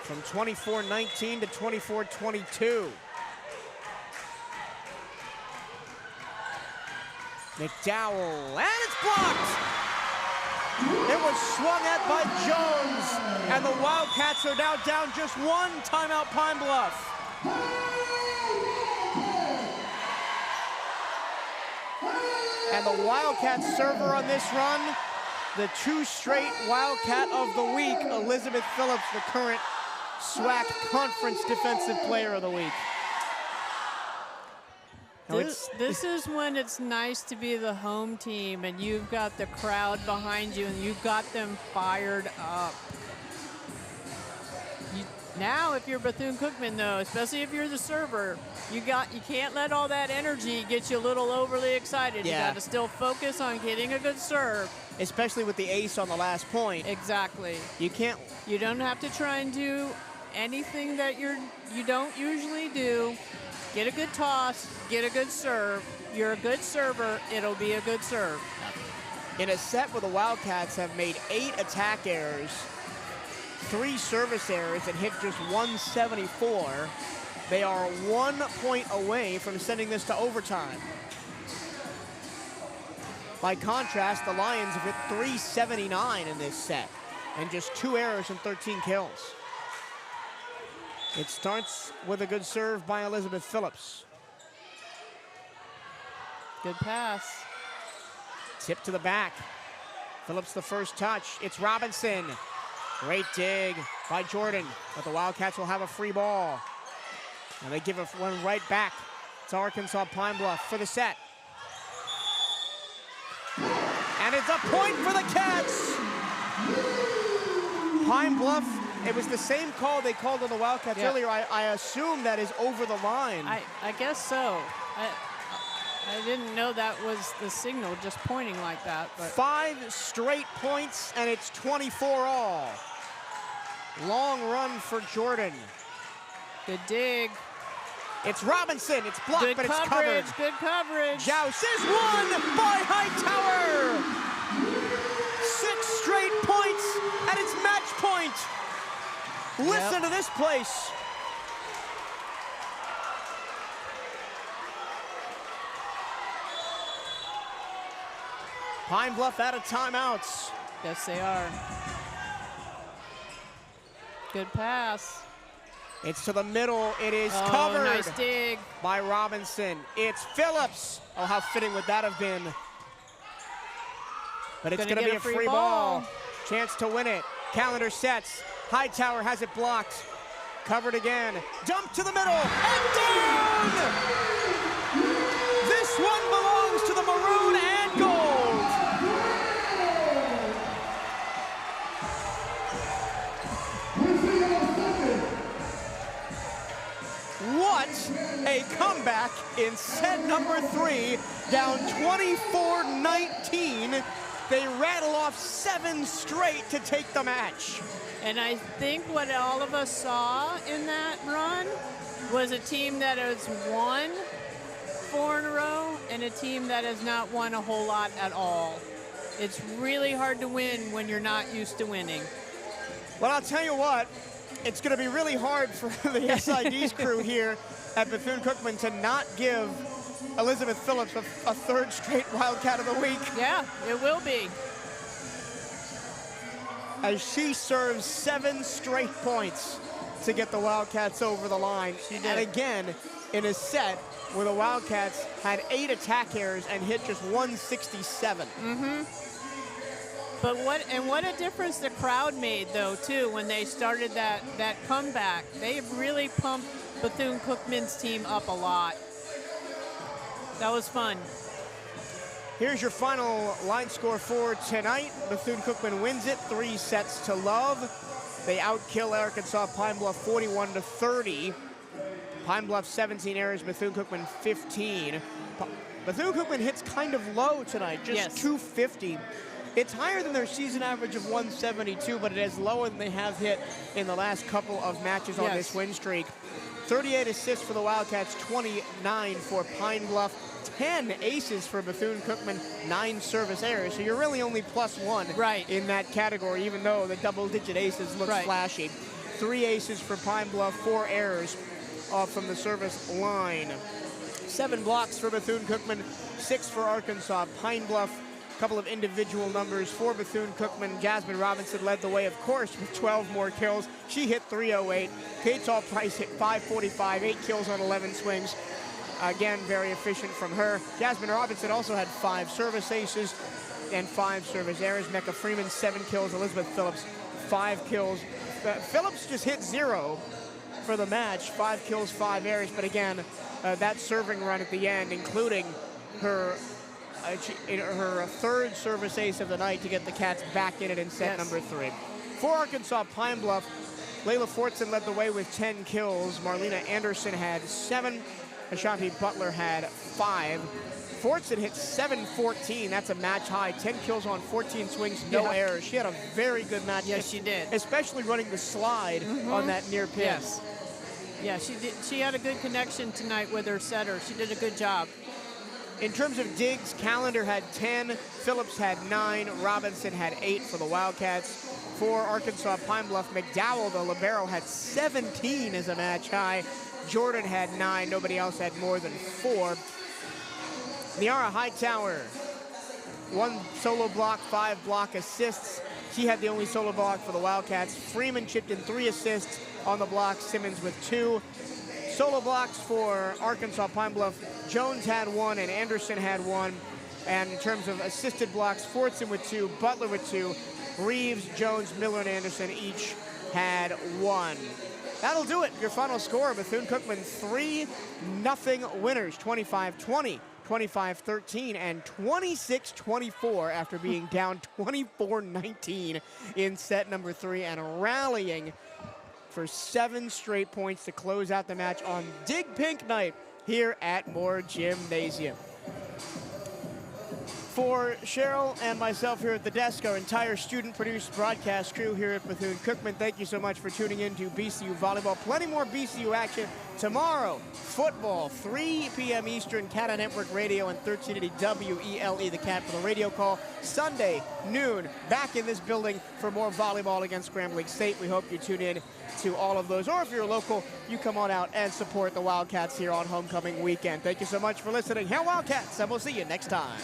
From 24-19 to 24-22. McDowell, and it's blocked! It was swung at by Jones, and the Wildcats are now down just 1 timeout, Pine Bluff. And the Wildcats server on this run, the 2 straight Wildcat of the week, Elizabeth Phillips, the current SWAC Conference Defensive Player of the Week. This is when it's nice to be the home team and you've got the crowd behind you and you've got them fired up. Now, if you're Bethune-Cookman, though, especially if you're the server, you can't let all that energy get you a little overly excited. You got to still focus on getting a good serve. Especially with the ace on the last point. Exactly. You don't have to try and do anything that you don't usually do. Get a good toss, get a good serve. You're a good server, it'll be a good serve. In a set where the Wildcats have made 8 attack errors, 3 service errors and hit just 174, they are 1 point away from sending this to overtime. By contrast, the Lions have hit 379 in this set and just 2 errors and 13 kills. It starts with a good serve by Elizabeth Phillips. Good pass. Tip to the back. Phillips the first touch. It's Robinson. Great dig by Jordan, but the Wildcats will have a free ball. And they give one right back to Arkansas Pine Bluff for the set. And it's a point for the Cats. Pine Bluff, it was the same call they called on the Wildcats earlier. I assume that is over the line. I guess so. I didn't know that was the signal, just pointing like that. But 5 straight points, and it's 24 all. Long run for Jordan. Good dig. It's Robinson. It's blocked, good but coverage, it's covered. Good coverage. Joust is won by Hightower. 6 straight points, and it's match point. Listen to this place. Pine Bluff out of timeouts. Yes, they are. Good pass. It's to the middle. It is covered. Nice dig by Robinson. It's Phillips. Oh, how fitting would that have been? But it's going to be a free ball. Chance to win it. Calendar sets. Hightower has it blocked. Covered again. Dump to the middle. And down! This one belongs to the maroon and gold. a comeback in set number 3, down 24-19. They rattle off 7 straight to take the match. And I think what all of us saw in that run was a team that has won 4 in a row and a team that has not won a whole lot at all. It's really hard to win when you're not used to winning. Well, I'll tell you what, it's going to be really hard for the SID's crew here at Bethune-Cookman to not give Elizabeth Phillips a 3rd straight Wildcat of the Week. Yeah, it will be. As she serves 7 straight points to get the Wildcats over the line. She did. And again, in a set where the Wildcats had 8 attack errors and hit just 167. But what a difference the crowd made, though, too, when they started that comeback. They really pumped Bethune-Cookman's team up a lot. That was fun. Here's your final line score for tonight. Bethune-Cookman wins it 3-0. They outkill Arkansas Pine Bluff 41-30. Pine Bluff 17 errors, Bethune-Cookman 15. Bethune-Cookman hits kind of low tonight, just 250. It's higher than their season average of 172, but it is lower than they have hit in the last couple of matches on this win streak. 38 assists for the Wildcats, 29 for Pine Bluff, 10 aces for Bethune-Cookman, 9 service errors. So you're really only +1 in that category, even though the double-digit aces look flashy. 3 aces for Pine Bluff, 4 errors from the service line. 7 blocks for Bethune-Cookman, 6 for Arkansas Pine Bluff. Couple of individual numbers for Bethune-Cookman. Jasmine Robinson led the way, of course, with 12 more kills. She hit 308. Kate Price hit 545, 8 kills on 11 swings. Again, very efficient from her. Jasmine Robinson also had 5 service aces and 5 service errors. Mecca Freeman, 7 kills. Elizabeth Phillips, 5 kills. Phillips just hit 0 for the match. 5 kills, 5 errors. But again, that serving run at the end, including her her 3rd service ace of the night to get the Cats back in it in set number 3. For Arkansas Pine Bluff, Layla Fortson led the way with 10 kills. Marlena Anderson had 7. Ashanti Butler had 5. Fortson hit 714. That's a match high. 10 kills on 14 swings, no errors. She had a very good match. Yes, she did. Especially running the slide on that near pin. Yes. Yeah, she did. She had a good connection tonight with her setter. She did a good job. In terms of digs, Callender had 10, Phillips had 9, Robinson had 8 for the Wildcats. For Arkansas Pine Bluff, McDowell, the libero, had 17 as a match high. Jordan had 9, nobody else had more than 4. Niara Hightower, 1 solo block, 5 block assists. She had the only solo block for the Wildcats. Freeman chipped in 3 assists on the block, Simmons with 2. Solo blocks for Arkansas Pine Bluff, Jones had 1 and Anderson had 1. And in terms of assisted blocks, Fortson with 2, Butler with 2, Reeves, Jones, Miller, and Anderson each had 1. That'll do it. Your final score, Bethune-Cookman 3-0 winners, 25-20, 25-13, and 26-24 after being down 24-19 in set number 3 and rallying for 7 straight points to close out the match on Dig Pink Night here at Moore Gymnasium. For Cheryl and myself here at the desk, our entire student-produced broadcast crew here at Bethune-Cookman, thank you so much for tuning in to BCU Volleyball. Plenty more BCU action tomorrow. Football, 3 p.m. Eastern, Cat Network Radio and 1380 WELE, the Cat for the radio call. Sunday, noon, back in this building for more volleyball against Grambling State. We hope you tune in to all of those. Or if you're local, you come on out and support the Wildcats here on homecoming weekend. Thank you so much for listening. Hail Wildcats, and we'll see you next time.